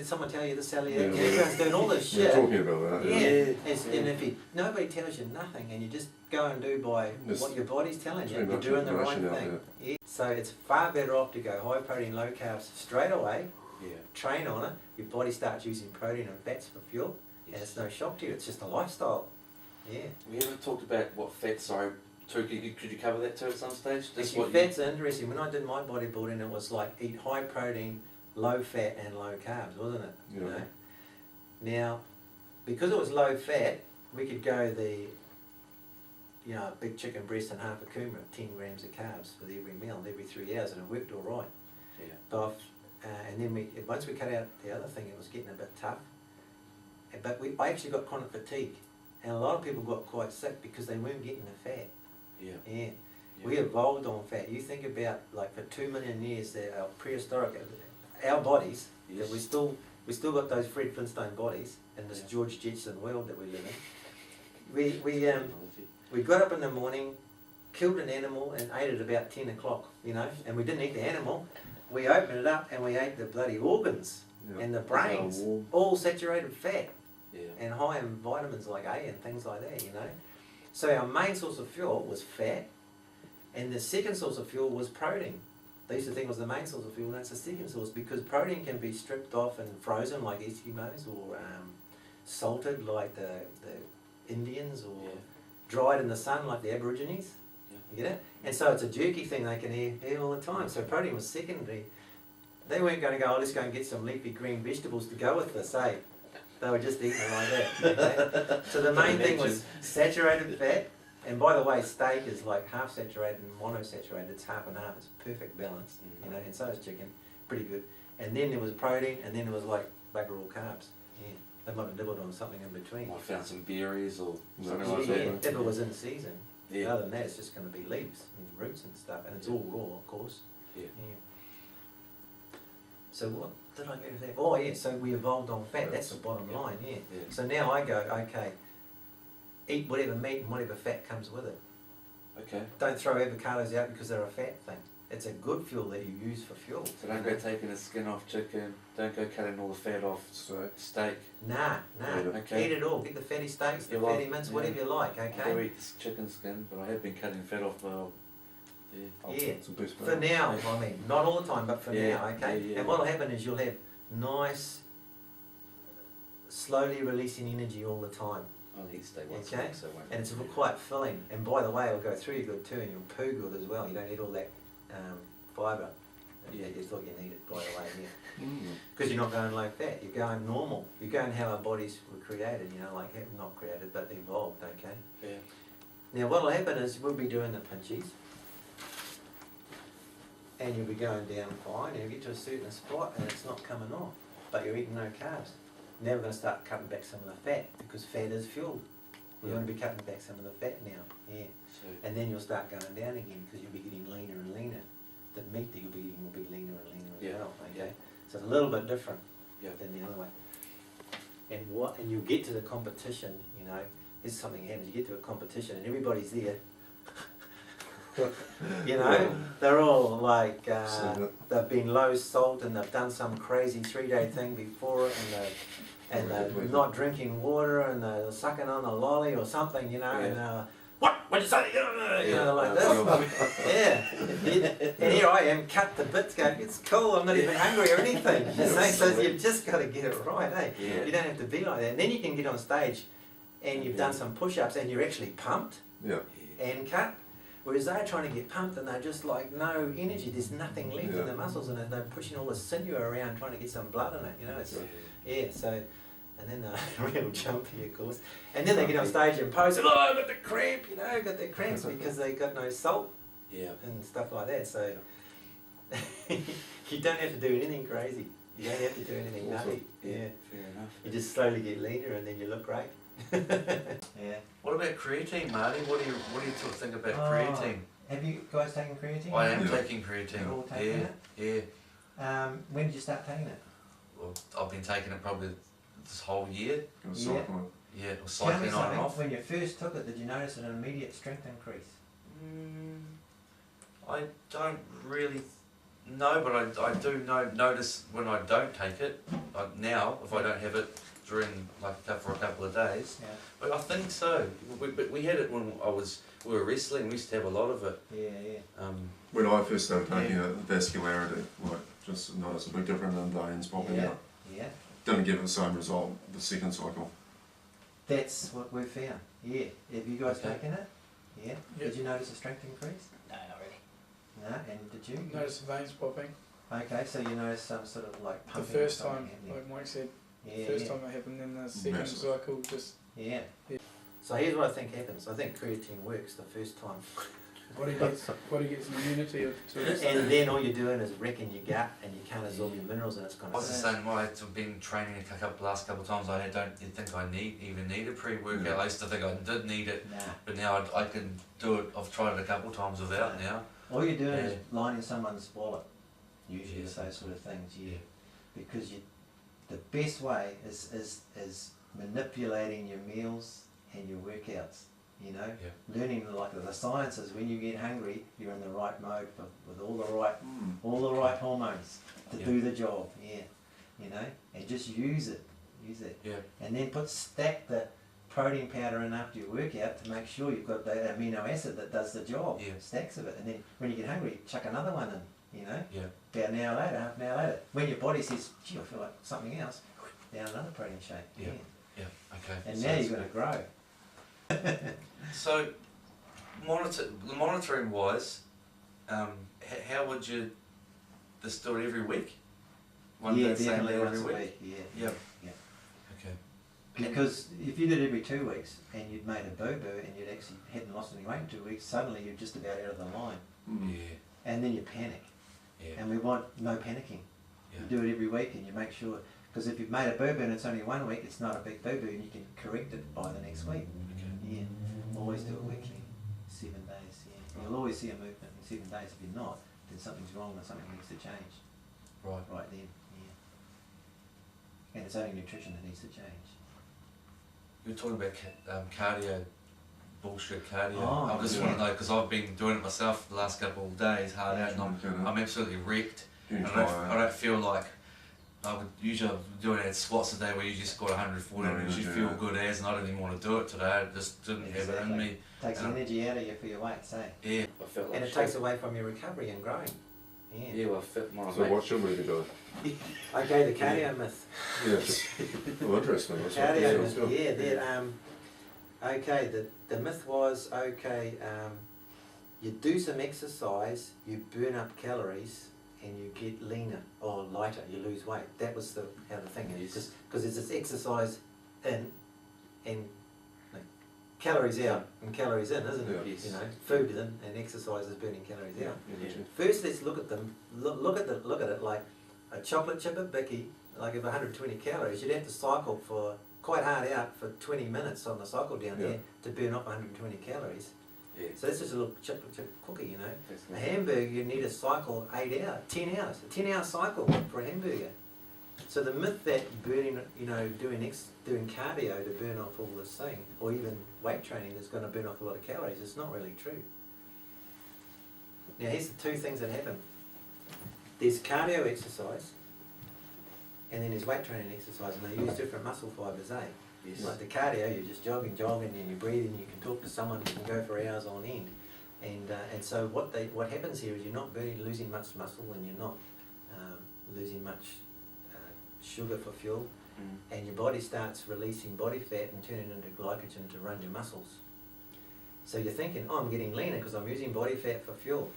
Speaker 1: someone tell you this, tell you that,
Speaker 3: Yeah,
Speaker 1: everyone's doing all this
Speaker 3: We're
Speaker 1: shit.
Speaker 3: talking about that.
Speaker 1: Yeah,
Speaker 6: Yeah.
Speaker 1: and if nobody tells you nothing and you just go and do by
Speaker 3: There's
Speaker 1: what your body's telling you,
Speaker 3: too
Speaker 1: you're
Speaker 3: much
Speaker 1: doing the right
Speaker 3: information out
Speaker 1: thing. Yeah. So it's far better off to go high protein, low carbs straight away,
Speaker 6: Yeah.
Speaker 1: train on it, your body starts using protein and fats for fuel, and it's no shock to you, it's just a lifestyle. Yeah.
Speaker 6: We haven't talked about what fats are. Too, could you cover that too at some stage? Just
Speaker 1: Actually,
Speaker 6: what
Speaker 1: fats are interesting. When I did my bodybuilding, it was like eat high protein, low fat and low carbs, wasn't it?
Speaker 3: Yeah.
Speaker 1: You know? Now, because it was low fat, we could go a big chicken breast and half a kumara, 10 grams of carbs with every meal every 3 hours, and it worked all right.
Speaker 6: Yeah.
Speaker 1: But and then once we cut out the other thing, it was getting a bit tough. But I actually got chronic fatigue, and a lot of people got quite sick because they weren't getting the fat.
Speaker 6: Yeah.
Speaker 1: Yeah.
Speaker 6: Yeah.
Speaker 1: We evolved on fat. You think about like for 2 million years, our prehistoric, our bodies,
Speaker 6: Yes.
Speaker 1: that we still got those Fred Flintstone bodies in this
Speaker 6: Yeah.
Speaker 1: George Jetson world that we live in.
Speaker 6: Technology.
Speaker 1: We got up in the morning, killed an animal and ate it about 10 o'clock, and we didn't eat the animal. We opened it up and we ate the bloody organs
Speaker 3: Yeah.
Speaker 1: and the brains,
Speaker 3: warm.
Speaker 1: all saturated fat
Speaker 6: Yeah.
Speaker 1: and high in vitamins like A and things like that. So our main source of fuel was fat, and the second source of fuel was protein. They used to think it was the main source of fuel, and that's the second source, because protein can be stripped off and frozen like Eskimos, or salted like the Indians, or
Speaker 6: Yeah.
Speaker 1: dried in the sun like the Aborigines.
Speaker 6: Yeah.
Speaker 1: You get it? And so it's a jerky thing they can eat all the time. So protein was secondary. They weren't going to go, let's go and get some leafy green vegetables to go with this, eh? They were just eating it like that. Okay? So the main thing was saturated fat. And by the way, steak is like half saturated and monosaturated. It's half and half. It's perfect balance, and so is chicken. Pretty good. And then there was protein, and then there was like bugger all carbs. Yeah. They might have nibbled on something in between.
Speaker 6: I found some berries or something
Speaker 1: Yeah,
Speaker 6: like that.
Speaker 1: if it was in season.
Speaker 6: Yeah.
Speaker 1: Other than that, it's just going to be leaves and roots and stuff, and it's all raw, of course.
Speaker 6: Yeah.
Speaker 1: So what did I go to that? Oh yeah, so we evolved on fat. That's the bottom line. Yeah.
Speaker 6: Yeah.
Speaker 1: So now I go, okay, eat whatever meat and whatever fat comes with it.
Speaker 6: Okay.
Speaker 1: Don't throw avocados out because they're a fat thing. It's a good fuel that you use for fuel.
Speaker 6: So don't go taking the skin off chicken. Don't go cutting all the fat off steak.
Speaker 1: Nah.
Speaker 6: Okay.
Speaker 1: Eat it all. Get the fatty steaks, the
Speaker 6: Yeah, well,
Speaker 1: fatty mince,
Speaker 6: yeah.
Speaker 1: whatever you like.
Speaker 6: I
Speaker 1: Okay.
Speaker 6: do eat this chicken skin, but I have been cutting fat off. Yeah.
Speaker 1: Yeah.
Speaker 3: It's the best
Speaker 1: For
Speaker 3: part.
Speaker 1: now, I mean, not all the time, but for
Speaker 6: Yeah,
Speaker 1: now, okay?
Speaker 6: yeah.
Speaker 1: And what'll happen is you'll have nice, slowly releasing energy all the time.
Speaker 6: I'll eat steak once
Speaker 1: Okay.
Speaker 6: a week, so it won't.
Speaker 1: And it's quite filling. And by the way, it'll go through you good too, and you'll poo good as well. You don't need all that fibre.
Speaker 6: Yeah.
Speaker 1: You thought you needed, by the way, yeah.
Speaker 3: Mm.
Speaker 1: Because you're not going low fat, you're going normal. You're going how our bodies were created, like not created, but evolved, okay?
Speaker 6: Yeah.
Speaker 1: Now what'll happen is we'll be doing the pinchies, and you'll be going down fine, and you'll get to a certain spot and it's not coming off, but you're eating no carbs. Now we're going to start cutting back some of the fat, because fat is fuel. We're going to be cutting back some of the fat now, yeah.
Speaker 6: So
Speaker 1: And then you'll start going down again, because you'll be getting leaner and leaner. The meat that you'll be eating will be leaner and leaner as
Speaker 6: Yeah.
Speaker 1: well, okay?
Speaker 6: Yeah.
Speaker 1: So it's a little bit different
Speaker 6: yeah.
Speaker 1: than the other way. And you'll get to the competition, here's something that happens, you get to a competition and everybody's there. They're all like, they've been low salt and they've done some crazy 3-day thing before it, and they're not drinking water and they're sucking on a lolly or something, and what'd you say? Like this. Yeah. And here I am, cut to bits, going, it's cool, I'm not even hungry or anything. So you've just got to get it right, eh?
Speaker 6: Yeah.
Speaker 1: You don't have to be like that. And then you can get on stage and you've done some push-ups and you're actually pumped
Speaker 3: Yeah.
Speaker 1: and cut. Whereas they're trying to get pumped and they're just like no energy, there's nothing left in the muscles, and they're pushing all the sinew around trying to get some blood in it, It's, so and then they're real jumpy, of course. And then they get on stage and pose, and, oh, I got the cramp, you know, got the cramps because they got no salt and stuff like that. So you don't have to do anything crazy. You don't have to do anything nutty. Yeah,
Speaker 6: fair enough.
Speaker 1: You just slowly get leaner, and then you look great. Yeah.
Speaker 2: What about creatine, Marty? What do you think about creatine?
Speaker 1: Have you guys taken creatine?
Speaker 2: I am taking creatine.
Speaker 1: You're all taking it?
Speaker 2: Yeah.
Speaker 1: When did you start taking it?
Speaker 2: Well, I've been taking it probably this whole year.
Speaker 3: cycling.
Speaker 2: Yeah, or
Speaker 1: Tell me
Speaker 2: cycling on and
Speaker 1: something.
Speaker 2: off.
Speaker 1: When you first took it, did you notice an immediate strength increase?
Speaker 2: I don't really know, but I do notice when I don't take it. Now, if I don't have it during for a couple of days.
Speaker 1: Yeah.
Speaker 2: But I think so. But we had it when we were wrestling. We used to have a lot of it.
Speaker 1: Yeah.
Speaker 3: When I first started taking it, the vascularity, just noticed a big difference in veins popping out.
Speaker 1: Yeah.
Speaker 3: Didn't give it the same result the second cycle.
Speaker 1: That's what we found. Yeah. Have you guys
Speaker 2: Okay.
Speaker 1: taken it? Yeah.
Speaker 4: Yep.
Speaker 1: Did you notice a strength increase?
Speaker 5: No, not really.
Speaker 1: No. And did you?
Speaker 4: Notice the veins popping.
Speaker 1: Okay, so you noticed some sort of like
Speaker 4: The
Speaker 1: pumping.
Speaker 4: first
Speaker 1: or
Speaker 4: time,
Speaker 1: something happening.
Speaker 4: like Mike said,
Speaker 1: Yeah.
Speaker 4: first
Speaker 1: yeah.
Speaker 4: time it happened, then the second
Speaker 3: Massive.
Speaker 4: cycle just
Speaker 1: Yeah. So here's what I think happens. I think creatine works the first time.
Speaker 4: body gets immunity to it.
Speaker 1: And then all you're doing is wrecking your gut and you can't absorb your minerals and it's kind
Speaker 2: I
Speaker 1: of
Speaker 2: was the same way. I've been training last couple of times. I don't think I even need a pre-workout. I used to think I did need it,
Speaker 1: Nah.
Speaker 2: but now I can do it. I've tried it a couple of times without now.
Speaker 1: All you're doing
Speaker 2: Yeah.
Speaker 1: is lining someone's wallet, usually
Speaker 2: Yeah.
Speaker 1: with those sort of things, yeah. Because the best way is manipulating your meals and your workouts, you know?
Speaker 2: Yeah.
Speaker 1: Learning like the sciences, when you get hungry, you're in the right mode with all the right hormones to
Speaker 2: Yeah.
Speaker 1: do the job, yeah. You know? And just use it.
Speaker 2: Yeah.
Speaker 1: And then stack the protein powder in after your workout to make sure you've got that amino acid that does the job.
Speaker 2: Yeah.
Speaker 1: Stacks of it. And then when you get hungry, chuck another one in, you know?
Speaker 2: Yeah.
Speaker 1: About an hour later, half an hour later. When your body says, gee, I feel like something else, down another protein shake.
Speaker 2: Yeah. Yeah. Okay.
Speaker 1: And
Speaker 2: So
Speaker 1: now
Speaker 2: it's
Speaker 1: you're going to grow.
Speaker 2: So, monitoring wise, how would you just do it every week? One
Speaker 1: Yeah,
Speaker 2: day, same
Speaker 1: definitely
Speaker 2: day
Speaker 1: once
Speaker 2: every
Speaker 1: a
Speaker 2: week.
Speaker 1: week. Yeah.
Speaker 2: Yep.
Speaker 1: Yeah.
Speaker 2: Okay.
Speaker 1: Because if you did it every 2 weeks and you'd made a boo-boo and you'd actually hadn't lost any weight in 2 weeks, suddenly you're just about out of the line.
Speaker 2: Yeah.
Speaker 1: And then you panic.
Speaker 2: Yeah.
Speaker 1: And we want no panicking.
Speaker 2: Yeah.
Speaker 1: You do it every week and you make sure, because if you've made a boo-boo and it's only 1 week, it's not a big boo-boo and you can correct it by the next week.
Speaker 2: Okay.
Speaker 1: Yeah. Always do it weekly. 7 days, yeah. You'll always see a movement in 7 days. If you're not, then something's wrong and something needs to change.
Speaker 2: Right.
Speaker 1: Right then, yeah. And it's only nutrition that needs to change.
Speaker 2: You were talking about cardio, bullshit cardio.
Speaker 1: Oh,
Speaker 2: I just
Speaker 1: yeah.
Speaker 2: want to know because I've been doing it myself the last couple of days, hard out, and I'm absolutely wrecked.
Speaker 3: You
Speaker 2: I
Speaker 3: try
Speaker 2: don't feel like I would usually doing that squats a day where you just got 140
Speaker 3: No,
Speaker 2: because you
Speaker 3: yeah.
Speaker 2: feel good as, and I didn't even want to do it today. I just didn't have it in me.
Speaker 1: Takes
Speaker 2: And I-
Speaker 1: energy out of you for your weights, eh?
Speaker 2: Yeah.
Speaker 6: I felt like
Speaker 1: And it
Speaker 6: shit.
Speaker 1: takes away from your recovery and growing. Yeah.
Speaker 6: Yeah, well, I felt my
Speaker 3: So what should we be doing?
Speaker 1: Okay, the cardio myth.
Speaker 3: Yes. Well, interesting. That's what
Speaker 1: Cardio
Speaker 3: sounds
Speaker 1: myth,
Speaker 3: good.
Speaker 1: yeah. Okay, the myth was, you do some exercise, you burn up calories, and you get leaner or lighter, you lose weight. That was how the thing is. Just because it's this exercise in and like, calories out and calories in, isn't it?
Speaker 3: Yeah.
Speaker 6: Yes.
Speaker 1: You know, food in and exercise is burning calories out.
Speaker 3: Energy.
Speaker 1: First, let's look at them. Look at it like a chocolate chip of Bicky, like of 120 calories. You'd have to cycle for quite hard out for 20 minutes on the cycle down
Speaker 3: Yeah.
Speaker 1: there to burn off 120 calories.
Speaker 6: Yeah.
Speaker 1: So that's just a little chocolate chip cookie, you know.
Speaker 6: That's
Speaker 1: A
Speaker 6: me.
Speaker 1: hamburger, you need to cycle 8 hours, 10 hours, a 10-hour cycle for a hamburger. So the myth that burning, you know, doing cardio to burn off all this thing, or even weight training is going to burn off a lot of calories, it's not really true. Now here's the two things that happen. There's cardio exercise, and then there's weight training exercise, and they use different muscle fibres, eh?
Speaker 6: Yes.
Speaker 1: Like the cardio, you're just jogging, and you're breathing, you can talk to someone, you can go for hours on end. And so what happens here is you're not losing much muscle, and you're not losing much sugar for fuel, and your body starts releasing body fat and turning it into glycogen to run your muscles. So you're thinking, oh, I'm getting leaner because I'm using body fat for fuel,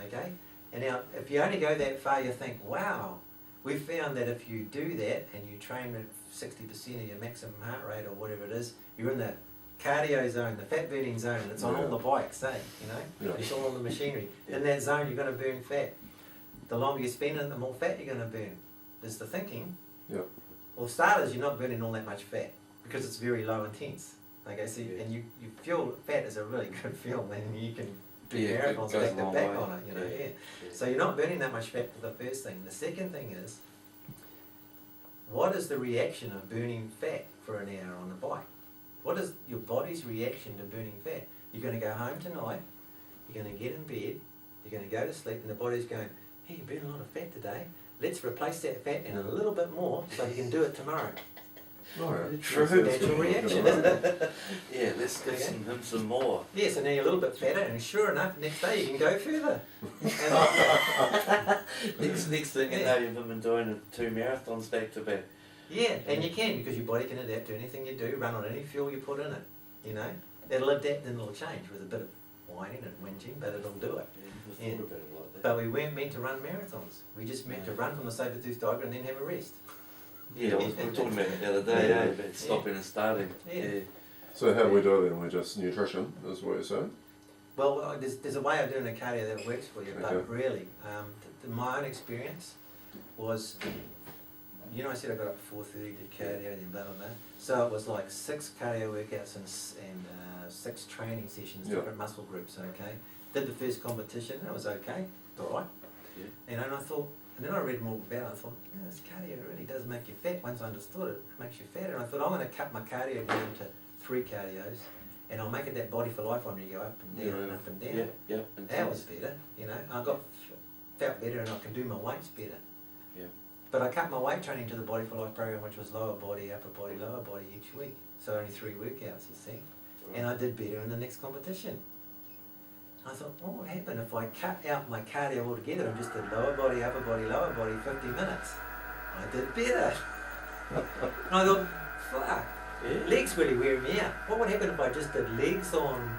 Speaker 1: okay? And now, if you only go that far, you think, wow, we found that if you do that and you train at 60% of your maximum heart rate or whatever it is, you're in the cardio zone, the fat burning zone, and it's on all the bikes, it's all on the machinery. In that zone, you're going to burn fat. The longer you spend it, the more fat you're going to burn. Is the thinking.
Speaker 3: Yeah.
Speaker 1: Well, starters, you're not burning all that much fat because it's very low intense. Okay, so and you fuel fat is a really good fuel, and you can do marathons back to back on it. So you're not burning that much fat for the first thing. The second thing is, what is the reaction of burning fat for an hour on a bike? What is your body's reaction to burning fat? You're going to go home tonight, you're going to get in bed, you're going to go to sleep, and the body's going, hey, you burned a lot of fat today. Let's replace that fat and a little bit more so you can do it tomorrow.
Speaker 3: Oh, yeah.
Speaker 1: True. Natural reaction, isn't it?
Speaker 6: Yeah, let's give him some more.
Speaker 1: Yeah, so now you're a little bit fatter, and sure enough, next day you can go further.
Speaker 6: Next thing you know, you've been doing 2 marathons back to back.
Speaker 1: Yeah, and you can, because your body can adapt to anything you do, run on any fuel you put in it. It'll adapt and it'll change with a bit of whining and whinging, but it'll do it.
Speaker 6: Yeah, thought about it like that.
Speaker 1: But we weren't meant to run marathons. We just meant to run from the saber-tooth tiger and then have a rest.
Speaker 6: Yeah, we were talking about it the other day, about stopping and starting. Yeah.
Speaker 3: So how do we do it then? We just nutrition, is what you're saying?
Speaker 1: Well, there's a way of doing a cardio that works for you, but really, my own experience was, I said I got up at 4:30, did cardio, and then blah, blah, blah. So it was like 6 cardio workouts and 6 training sessions, different muscle groups, okay? Did the first competition, that was okay, alright. Yeah. And I thought, and then I read more about it, I thought, this cardio really does make you fat. Once I understood it, it makes you fatter. And I thought, I'm going to cut my cardio down to 3 cardios, and I'll make it that body for life one where you go up and down and up and down.
Speaker 6: Yeah.
Speaker 1: That was better, I felt better and I can do my weights better.
Speaker 6: Yeah.
Speaker 1: But I cut my weight training to the Body for Life program, which was lower body, upper body, lower body each week. So only 3 workouts, you see. Right. And I did better in the next competition. I thought, what would happen if I cut out my cardio altogether and just did lower body, upper body, 50 minutes? I did better. And I thought, fuck, legs really wear me out. What would happen if I just did legs on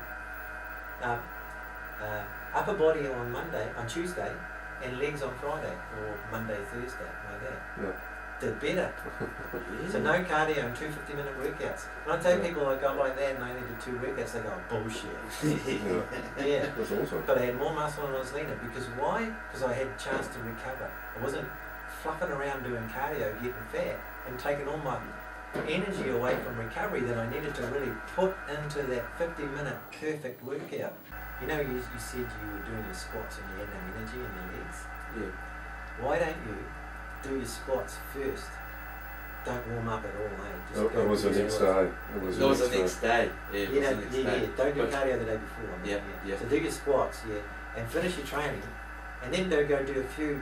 Speaker 1: upper body on Tuesday, and legs on Friday, or Monday, Thursday, like that? Yeah. Did better. So no cardio and 2 50-minute workouts. When I tell people I go like that and I only did 2 workouts, they go, bullshit. Yeah.
Speaker 3: That's awesome.
Speaker 1: But I had more muscle and I was leaner. Because why? Because I had a chance to recover. I wasn't fluffing around doing cardio, getting fat, and taking all my energy away from recovery that I needed to really put into that 50-minute perfect workout. You said you were doing your squats and you had no energy in your legs.
Speaker 6: Yeah.
Speaker 1: Why don't you do your squats first? Don't warm up at all, Just
Speaker 3: it was the next day.
Speaker 6: It was the next day. Yeah,
Speaker 1: don't do cardio the day before.
Speaker 6: Yeah.
Speaker 1: So do your squats, and finish your training, and then go do a few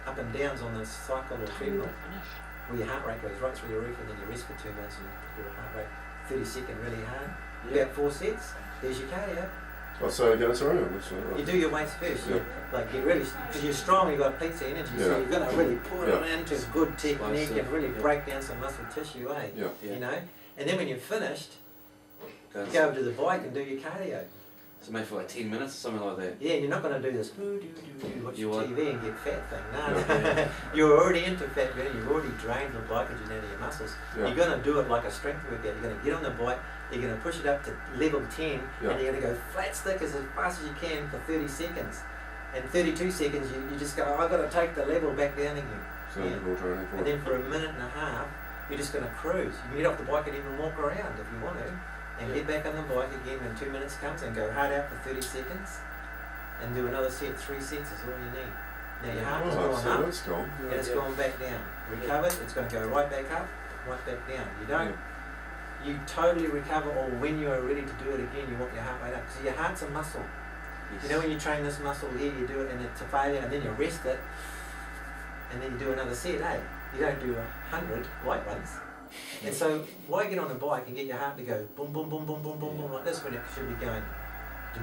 Speaker 1: up and downs on the cycle or treadmill, where your heart rate goes right through the roof, and then you rest for 2 minutes and your heart rate 30 second really hard. About 4 sets. There's your cardio.
Speaker 3: Oh, so again, sorry.
Speaker 1: You do your weights first. Get really, because you're strong, you've got plenty of energy, so you're going to really put it into good technique and really break down some muscle tissue, And then when you're finished, go over to the bike and do your cardio.
Speaker 6: So maybe for like 10 minutes, something like that.
Speaker 1: Yeah, you're not going to do this watch TV and get fat thing. No. You're already into fat burning, you've already drained the glycogen out of your muscles. You're going to do it like a strength workout. You're going to get on the bike, you're going to push it up to level 10, and you're going to go flat stick as fast as you can for 30 seconds. And 32 seconds, you just go, I've got to take the level back down again.
Speaker 3: So
Speaker 1: and then for a minute and a half, you're just going to cruise. You can get off the bike and even walk around if you want to. And get back on the bike again when 2 minutes comes and go hard out for 30 seconds and do another set. 3 sets is all you need. Now your heart is going up and it's going back down. Recovered, it's going to go right back up, right back down. You totally recover, or when you are ready to do it again, you want your heart rate up. Because your heart's a muscle. Yes. When you train this muscle here, you do it and it's a failure, and then you rest it, and then you do another set, You don't do 100 light ones. And so, why get on a bike and get your heart to go boom, boom, boom, boom, boom, boom, boom like this when it should be going.
Speaker 3: Yeah,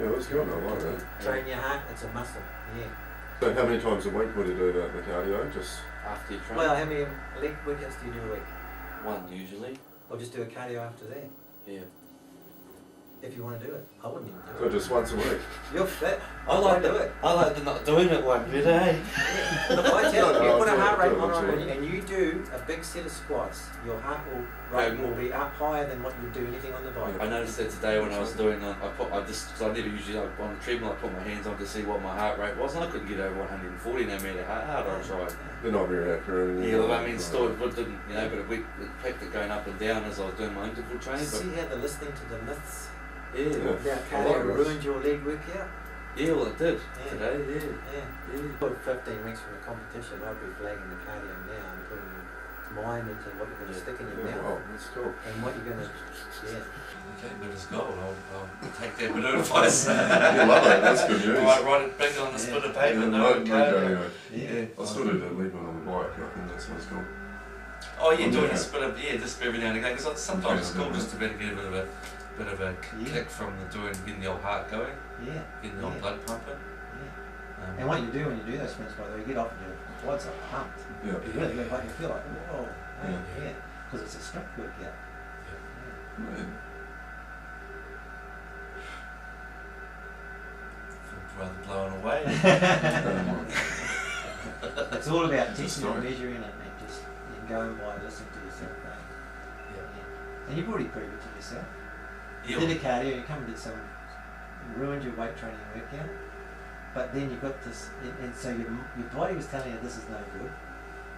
Speaker 3: that's good. I like that.
Speaker 1: Train your heart. It's a muscle. Yeah.
Speaker 3: So, how many times a week would you do that? The cardio, just
Speaker 6: after you train?
Speaker 1: Well, how many leg workouts do you do a week?
Speaker 6: 1 usually.
Speaker 1: Or just do a cardio after that?
Speaker 6: Yeah.
Speaker 1: if you want to do it. I wouldn't even do
Speaker 3: So
Speaker 1: it.
Speaker 3: just once a week.
Speaker 1: You're fit.
Speaker 6: I like
Speaker 1: do it.
Speaker 6: I like the not doing it one bit, eh?
Speaker 1: Yeah. Look, I tell you,
Speaker 3: No,
Speaker 1: you
Speaker 3: no,
Speaker 1: put a
Speaker 3: I'll
Speaker 1: heart
Speaker 3: do it,
Speaker 1: rate
Speaker 3: I'll
Speaker 1: monitor
Speaker 3: do
Speaker 1: on
Speaker 3: it.
Speaker 1: and you do a big set of squats, your heart rate will be up higher than what you do anything on the bike.
Speaker 6: I noticed that today when I was doing, because I never usually on the treadmill, I put my hands on to see what my heart rate was, and I couldn't get over 140 no matter how hard I tried.
Speaker 3: They're not very accurate.
Speaker 6: Yeah, well, I mean, still, it didn't, you know, but it kept it going up and down as I was doing my interval training. But
Speaker 1: See how the listening to the myths
Speaker 6: yeah,
Speaker 1: about cardio ruined your leg workout?
Speaker 6: yeah, well, it did
Speaker 1: Yeah.
Speaker 6: today.
Speaker 1: Yeah. Put 15 weeks from a competition, I'd be flagging the cardio now and putting mind into what you're going to stick in your
Speaker 3: Yeah,
Speaker 1: mouth
Speaker 3: wow, that's cool.
Speaker 1: and what you're going to, yeah.
Speaker 2: Okay, good as gold. I'll take that bit of advice.
Speaker 3: You love it, that's good news.
Speaker 2: I might write it big on the split of paper.
Speaker 3: Yeah,
Speaker 2: No
Speaker 3: no
Speaker 2: cardio.
Speaker 3: cardio.
Speaker 1: Yeah.
Speaker 3: I'll still do the lead one on the bike, I think that sounds cool.
Speaker 2: Oh, yeah, doing
Speaker 3: Yeah.
Speaker 2: a split of just every now and again. Because sometimes it's cool just to get a bit of a kick from getting the old heart going,
Speaker 1: Yeah.
Speaker 2: getting the old blood pumping.
Speaker 1: Yeah. And what you do when you do those sprints, by the way, you get off and your quads are pumped.
Speaker 3: Yeah.
Speaker 1: You really look like you feel like, whoa,
Speaker 3: Yeah.
Speaker 1: yeah, because it's a strength workout.
Speaker 3: Right.
Speaker 2: Rather blown away.
Speaker 1: It's all about
Speaker 3: It's a
Speaker 1: testing and
Speaker 3: story.
Speaker 1: measuring it and just going by listening to yourself. Yeah. And you've already proved it to yourself. You did a cardio, you come and did some, ruined your weight training workout, but then you got this, and so your body was telling you this is no good.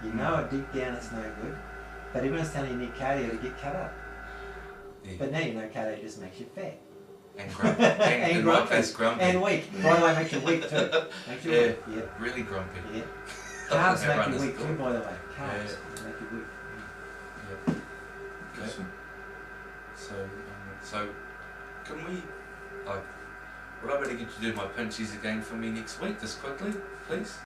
Speaker 1: You know it deep down it's no good, but everyone's telling you need cardio to get cut up.
Speaker 2: Yeah.
Speaker 1: But now you know cardio just makes you fat.
Speaker 2: And grumpy. And in my case, grumpy.
Speaker 1: And weak. By the way, makes you weak too. Makes you weak. Yeah.
Speaker 2: Really grumpy.
Speaker 1: Yeah. Carbs make
Speaker 2: Everyone
Speaker 1: you
Speaker 2: is
Speaker 1: weak
Speaker 2: cool.
Speaker 1: too, by the way. Carbs make you weak.
Speaker 2: Yep. Okay.
Speaker 3: Awesome.
Speaker 2: So can we, would I better get you to do my pinchies again for me next week, just quickly, please?